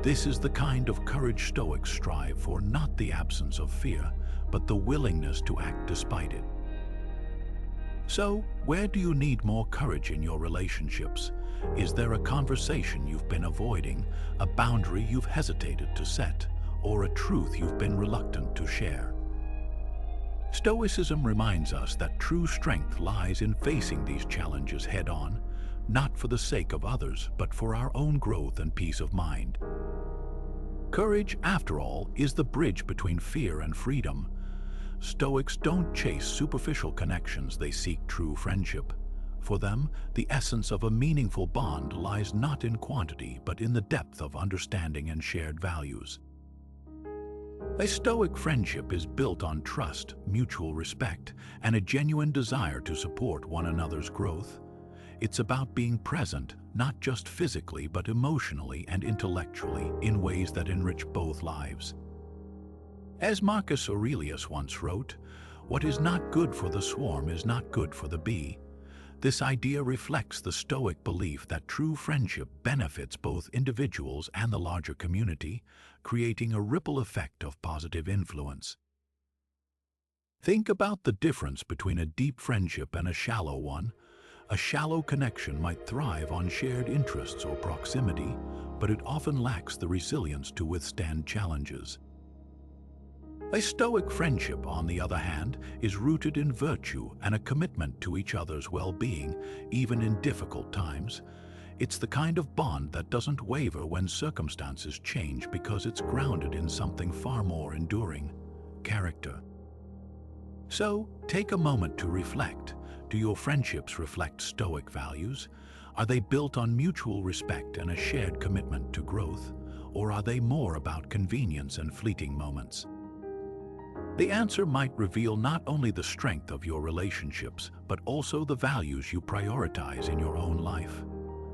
This is the kind of courage Stoics strive for, not the absence of fear, but the willingness to act despite it. So, where do you need more courage in your relationships? Is there a conversation you've been avoiding, a boundary you've hesitated to set, or a truth you've been reluctant to share? Stoicism reminds us that true strength lies in facing these challenges head-on, not for the sake of others, but for our own growth and peace of mind. Courage, after all, is the bridge between fear and freedom. Stoics don't chase superficial connections, they seek true friendship. For them, the essence of a meaningful bond lies not in quantity, but in the depth of understanding and shared values. A Stoic friendship is built on trust, mutual respect, and a genuine desire to support one another's growth. It's about being present, not just physically, but emotionally and intellectually, in ways that enrich both lives. As Marcus Aurelius once wrote, "What is not good for the swarm is not good for the bee." This idea reflects the Stoic belief that true friendship benefits both individuals and the larger community, creating a ripple effect of positive influence. Think about the difference between a deep friendship and a shallow one. A shallow connection might thrive on shared interests or proximity, but it often lacks the resilience to withstand challenges. A Stoic friendship, on the other hand, is rooted in virtue and a commitment to each other's well-being, even in difficult times. It's the kind of bond that doesn't waver when circumstances change because it's grounded in something far more enduring: character. So, take a moment to reflect. Do your friendships reflect Stoic values? Are they built on mutual respect and a shared commitment to growth? Or are they more about convenience and fleeting moments? The answer might reveal not only the strength of your relationships, but also the values you prioritize in your own life.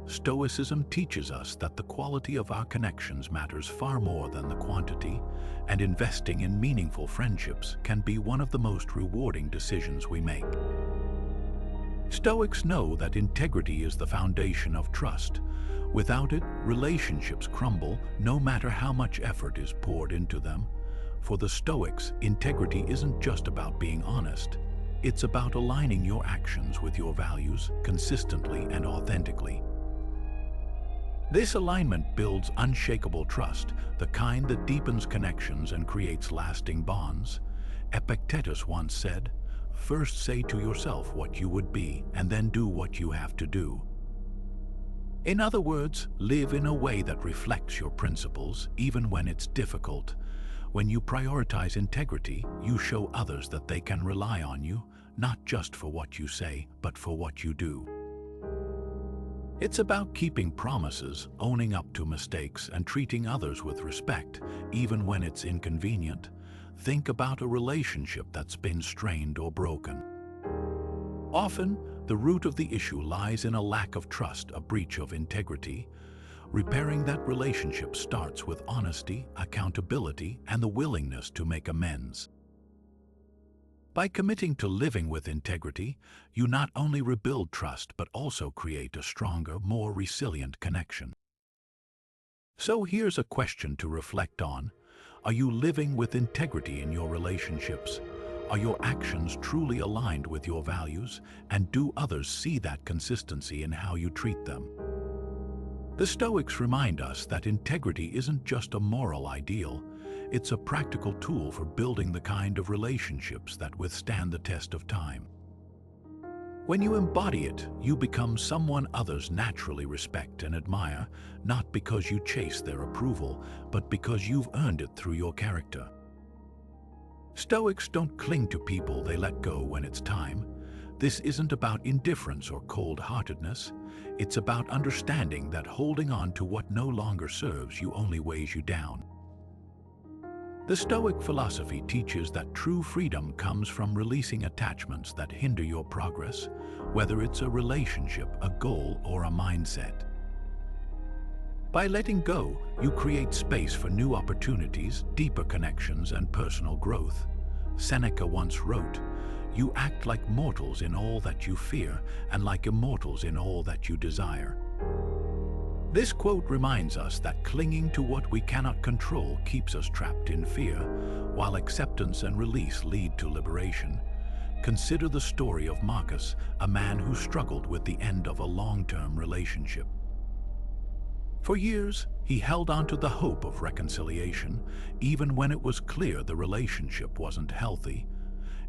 Stoicism teaches us that the quality of our connections matters far more than the quantity, and investing in meaningful friendships can be one of the most rewarding decisions we make. Stoics know that integrity is the foundation of trust. Without it, relationships crumble, no matter how much effort is poured into them. For the Stoics, integrity isn't just about being honest. It's about aligning your actions with your values consistently and authentically. This alignment builds unshakable trust, the kind that deepens connections and creates lasting bonds. Epictetus once said, "First say to yourself what you would be, and then do what you have to do." In other words, live in a way that reflects your principles, even when it's difficult. When you prioritize integrity, you show others that they can rely on you, not just for what you say, but for what you do. It's about keeping promises, owning up to mistakes, and treating others with respect, even when it's inconvenient. Think about a relationship that's been strained or broken. Often, the root of the issue lies in a lack of trust, a breach of integrity. Repairing that relationship starts with honesty, accountability, and the willingness to make amends. By committing to living with integrity, you not only rebuild trust but also create a stronger, more resilient connection. So here's a question to reflect on. Are you living with integrity in your relationships? Are your actions truly aligned with your values? And do others see that consistency in how you treat them? The Stoics remind us that integrity isn't just a moral ideal, it's a practical tool for building the kind of relationships that withstand the test of time. When you embody it, you become someone others naturally respect and admire, not because you chase their approval, but because you've earned it through your character. Stoics don't cling to people they let go when it's time. This isn't about indifference or cold-heartedness. It's about understanding that holding on to what no longer serves you only weighs you down. The Stoic philosophy teaches that true freedom comes from releasing attachments that hinder your progress, whether it's a relationship, a goal, or a mindset. By letting go, you create space for new opportunities, deeper connections, and personal growth. Seneca once wrote, "You act like mortals in all that you fear, and like immortals in all that you desire." This quote reminds us that clinging to what we cannot control keeps us trapped in fear, while acceptance and release lead to liberation. Consider the story of Marcus, a man who struggled with the end of a long-term relationship. For years, he held on to the hope of reconciliation, even when it was clear the relationship wasn't healthy.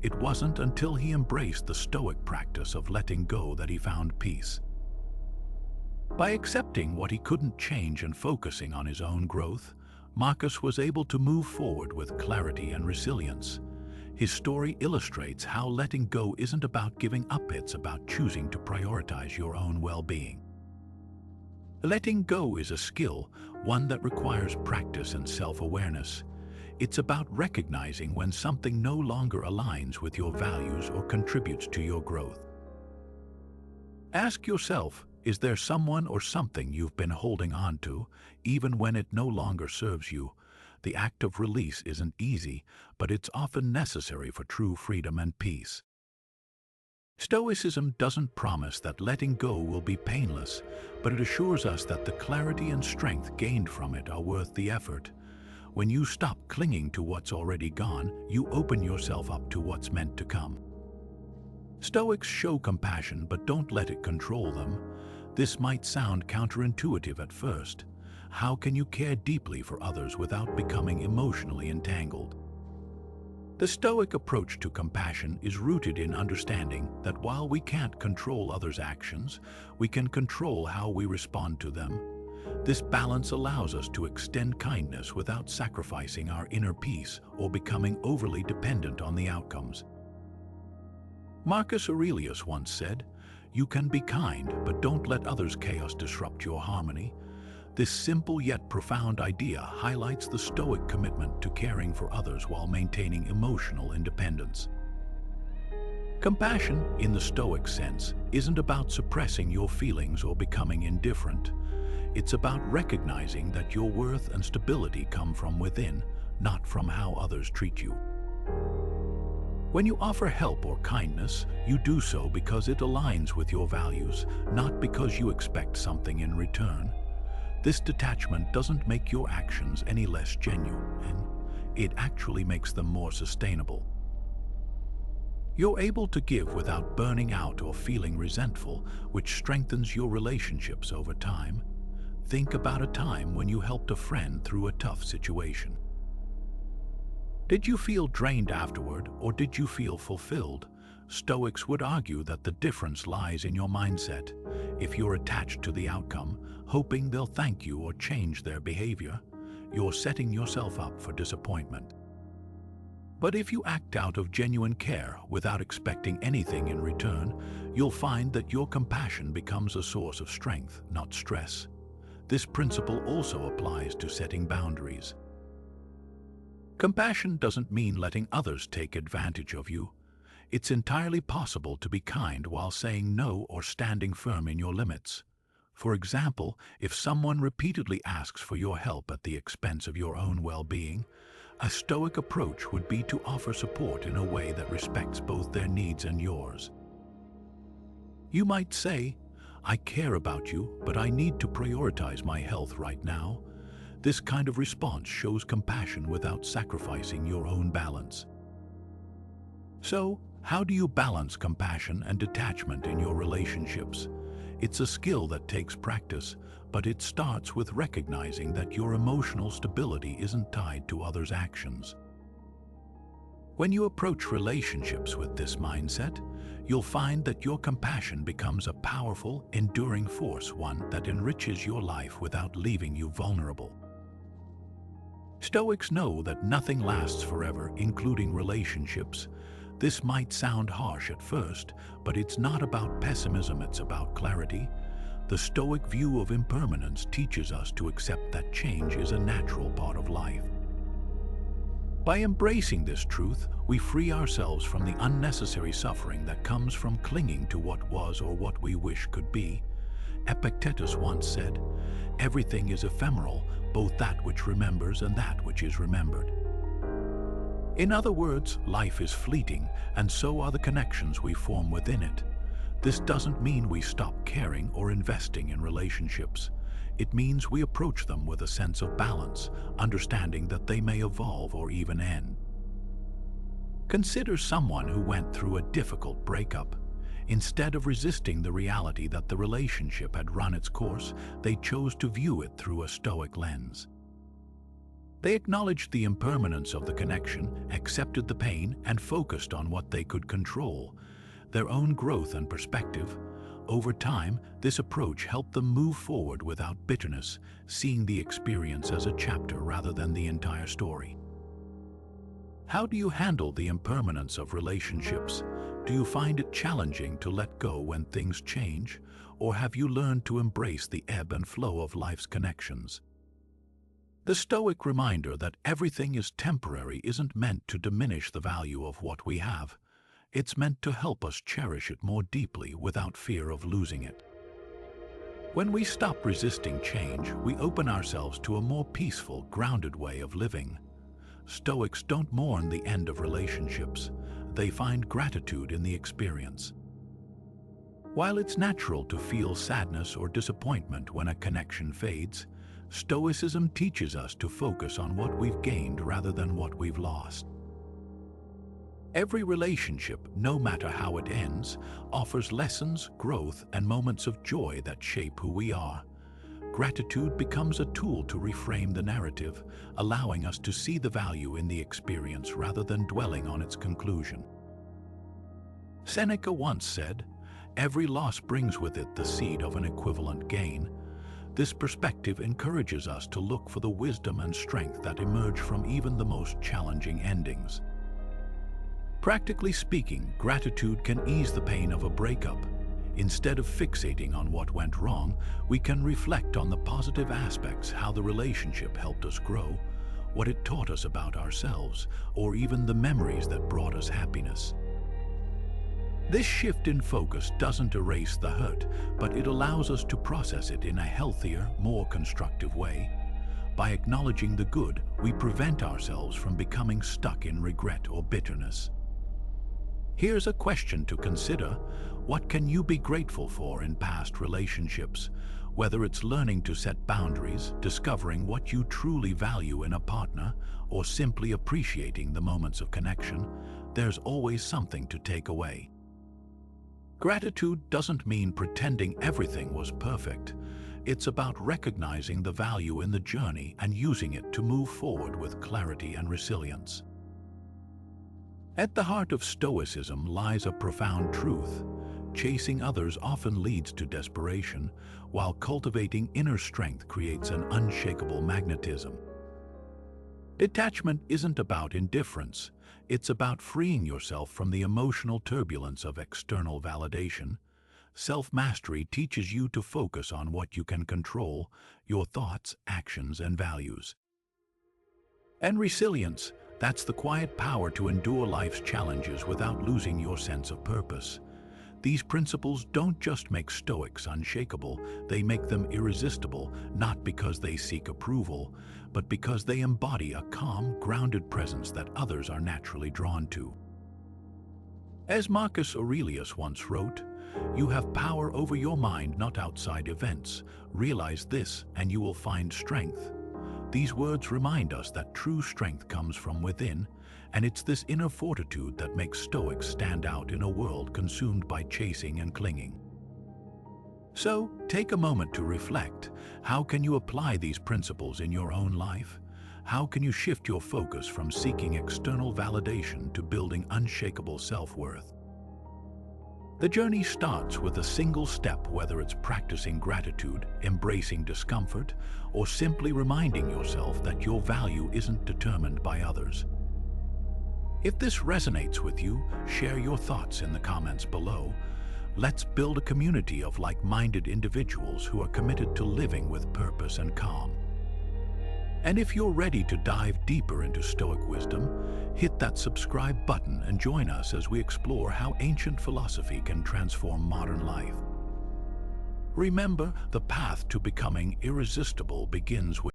It wasn't until he embraced the Stoic practice of letting go that he found peace. By accepting what he couldn't change and focusing on his own growth, Marcus was able to move forward with clarity and resilience. His story illustrates how letting go isn't about giving up, it's about choosing to prioritize your own well-being. Letting go is a skill, one that requires practice and self-awareness. It's about recognizing when something no longer aligns with your values or contributes to your growth. Ask yourself, is there someone or something you've been holding on to, even when it no longer serves you? The act of release isn't easy, but it's often necessary for true freedom and peace. Stoicism doesn't promise that letting go will be painless, but it assures us that the clarity and strength gained from it are worth the effort. When you stop clinging to what's already gone, you open yourself up to what's meant to come. Stoics show compassion, but don't let it control them. This might sound counterintuitive at first. How can you care deeply for others without becoming emotionally entangled? The Stoic approach to compassion is rooted in understanding that while we can't control others' actions, we can control how we respond to them. This balance allows us to extend kindness without sacrificing our inner peace or becoming overly dependent on the outcomes. Marcus Aurelius once said, "You can be kind, but don't let others' chaos disrupt your harmony." This simple yet profound idea highlights the Stoic commitment to caring for others while maintaining emotional independence. Compassion, in the Stoic sense, isn't about suppressing your feelings or becoming indifferent. It's about recognizing that your worth and stability come from within, not from how others treat you. When you offer help or kindness, you do so because it aligns with your values, not because you expect something in return. This detachment doesn't make your actions any less genuine. It actually makes them more sustainable. You're able to give without burning out or feeling resentful, which strengthens your relationships over time. Think about a time when you helped a friend through a tough situation. Did you feel drained afterward, or did you feel fulfilled? Stoics would argue that the difference lies in your mindset. If you're attached to the outcome, hoping they'll thank you or change their behavior, you're setting yourself up for disappointment. But if you act out of genuine care without expecting anything in return, you'll find that your compassion becomes a source of strength, not stress. This principle also applies to setting boundaries. Compassion doesn't mean letting others take advantage of you. It's entirely possible to be kind while saying no or standing firm in your limits. For example, if someone repeatedly asks for your help at the expense of your own well-being, a Stoic approach would be to offer support in a way that respects both their needs and yours. You might say, "I care about you, but I need to prioritize my health right now." This kind of response shows compassion without sacrificing your own balance. So, how do you balance compassion and detachment in your relationships? It's a skill that takes practice, but it starts with recognizing that your emotional stability isn't tied to others' actions. When you approach relationships with this mindset, you'll find that your compassion becomes a powerful, enduring force, one that enriches your life without leaving you vulnerable. Stoics know that nothing lasts forever, including relationships. This might sound harsh at first, but it's not about pessimism, it's about clarity. The Stoic view of impermanence teaches us to accept that change is a natural part of life. By embracing this truth, we free ourselves from the unnecessary suffering that comes from clinging to what was or what we wish could be. Epictetus once said, "Everything is ephemeral, both that which remembers and that which is remembered." In other words, life is fleeting, and so are the connections we form within it. This doesn't mean we stop caring or investing in relationships. It means we approach them with a sense of balance, understanding that they may evolve or even end. Consider someone who went through a difficult breakup. Instead of resisting the reality that the relationship had run its course, they chose to view it through a Stoic lens. They acknowledged the impermanence of the connection, accepted the pain, and focused on what they could control, their own growth and perspective. Over time, this approach helped them move forward without bitterness, seeing the experience as a chapter rather than the entire story. How do you handle the impermanence of relationships? Do you find it challenging to let go when things change, or have you learned to embrace the ebb and flow of life's connections? The Stoic reminder that everything is temporary isn't meant to diminish the value of what we have. It's meant to help us cherish it more deeply without fear of losing it. When we stop resisting change, we open ourselves to a more peaceful, grounded way of living. Stoics don't mourn the end of relationships. They find gratitude in the experience. While it's natural to feel sadness or disappointment when a connection fades, Stoicism teaches us to focus on what we've gained rather than what we've lost. Every relationship, no matter how it ends, offers lessons, growth, and moments of joy that shape who we are. Gratitude becomes a tool to reframe the narrative, allowing us to see the value in the experience rather than dwelling on its conclusion. Seneca once said, "Every loss brings with it the seed of an equivalent gain." This perspective encourages us to look for the wisdom and strength that emerge from even the most challenging endings. Practically speaking, gratitude can ease the pain of a breakup. Instead of fixating on what went wrong, we can reflect on the positive aspects, how the relationship helped us grow, what it taught us about ourselves, or even the memories that brought us happiness. This shift in focus doesn't erase the hurt, but it allows us to process it in a healthier, more constructive way. By acknowledging the good, we prevent ourselves from becoming stuck in regret or bitterness. Here's a question to consider. What can you be grateful for in past relationships? Whether it's learning to set boundaries, discovering what you truly value in a partner, or simply appreciating the moments of connection, there's always something to take away. Gratitude doesn't mean pretending everything was perfect. It's about recognizing the value in the journey and using it to move forward with clarity and resilience. At the heart of Stoicism lies a profound truth. Chasing others often leads to desperation, while cultivating inner strength creates an unshakable magnetism. Detachment isn't about indifference. It's about freeing yourself from the emotional turbulence of external validation. Self-mastery teaches you to focus on what you can control, your thoughts, actions, and values. And resilience, that's the quiet power to endure life's challenges without losing your sense of purpose. These principles don't just make Stoics unshakable, they make them irresistible, not because they seek approval, but because they embody a calm, grounded presence that others are naturally drawn to. As Marcus Aurelius once wrote, "You have power over your mind, not outside events. Realize this, and you will find strength." These words remind us that true strength comes from within, and it's this inner fortitude that makes Stoics stand out in a world consumed by chasing and clinging. So, take a moment to reflect. How can you apply these principles in your own life? How can you shift your focus from seeking external validation to building unshakable self-worth? The journey starts with a single step, whether it's practicing gratitude, embracing discomfort, or simply reminding yourself that your value isn't determined by others. If this resonates with you, share your thoughts in the comments below. Let's build a community of like-minded individuals who are committed to living with purpose and calm. And if you're ready to dive deeper into Stoic wisdom, hit that subscribe button and join us as we explore how ancient philosophy can transform modern life. Remember, the path to becoming irresistible begins with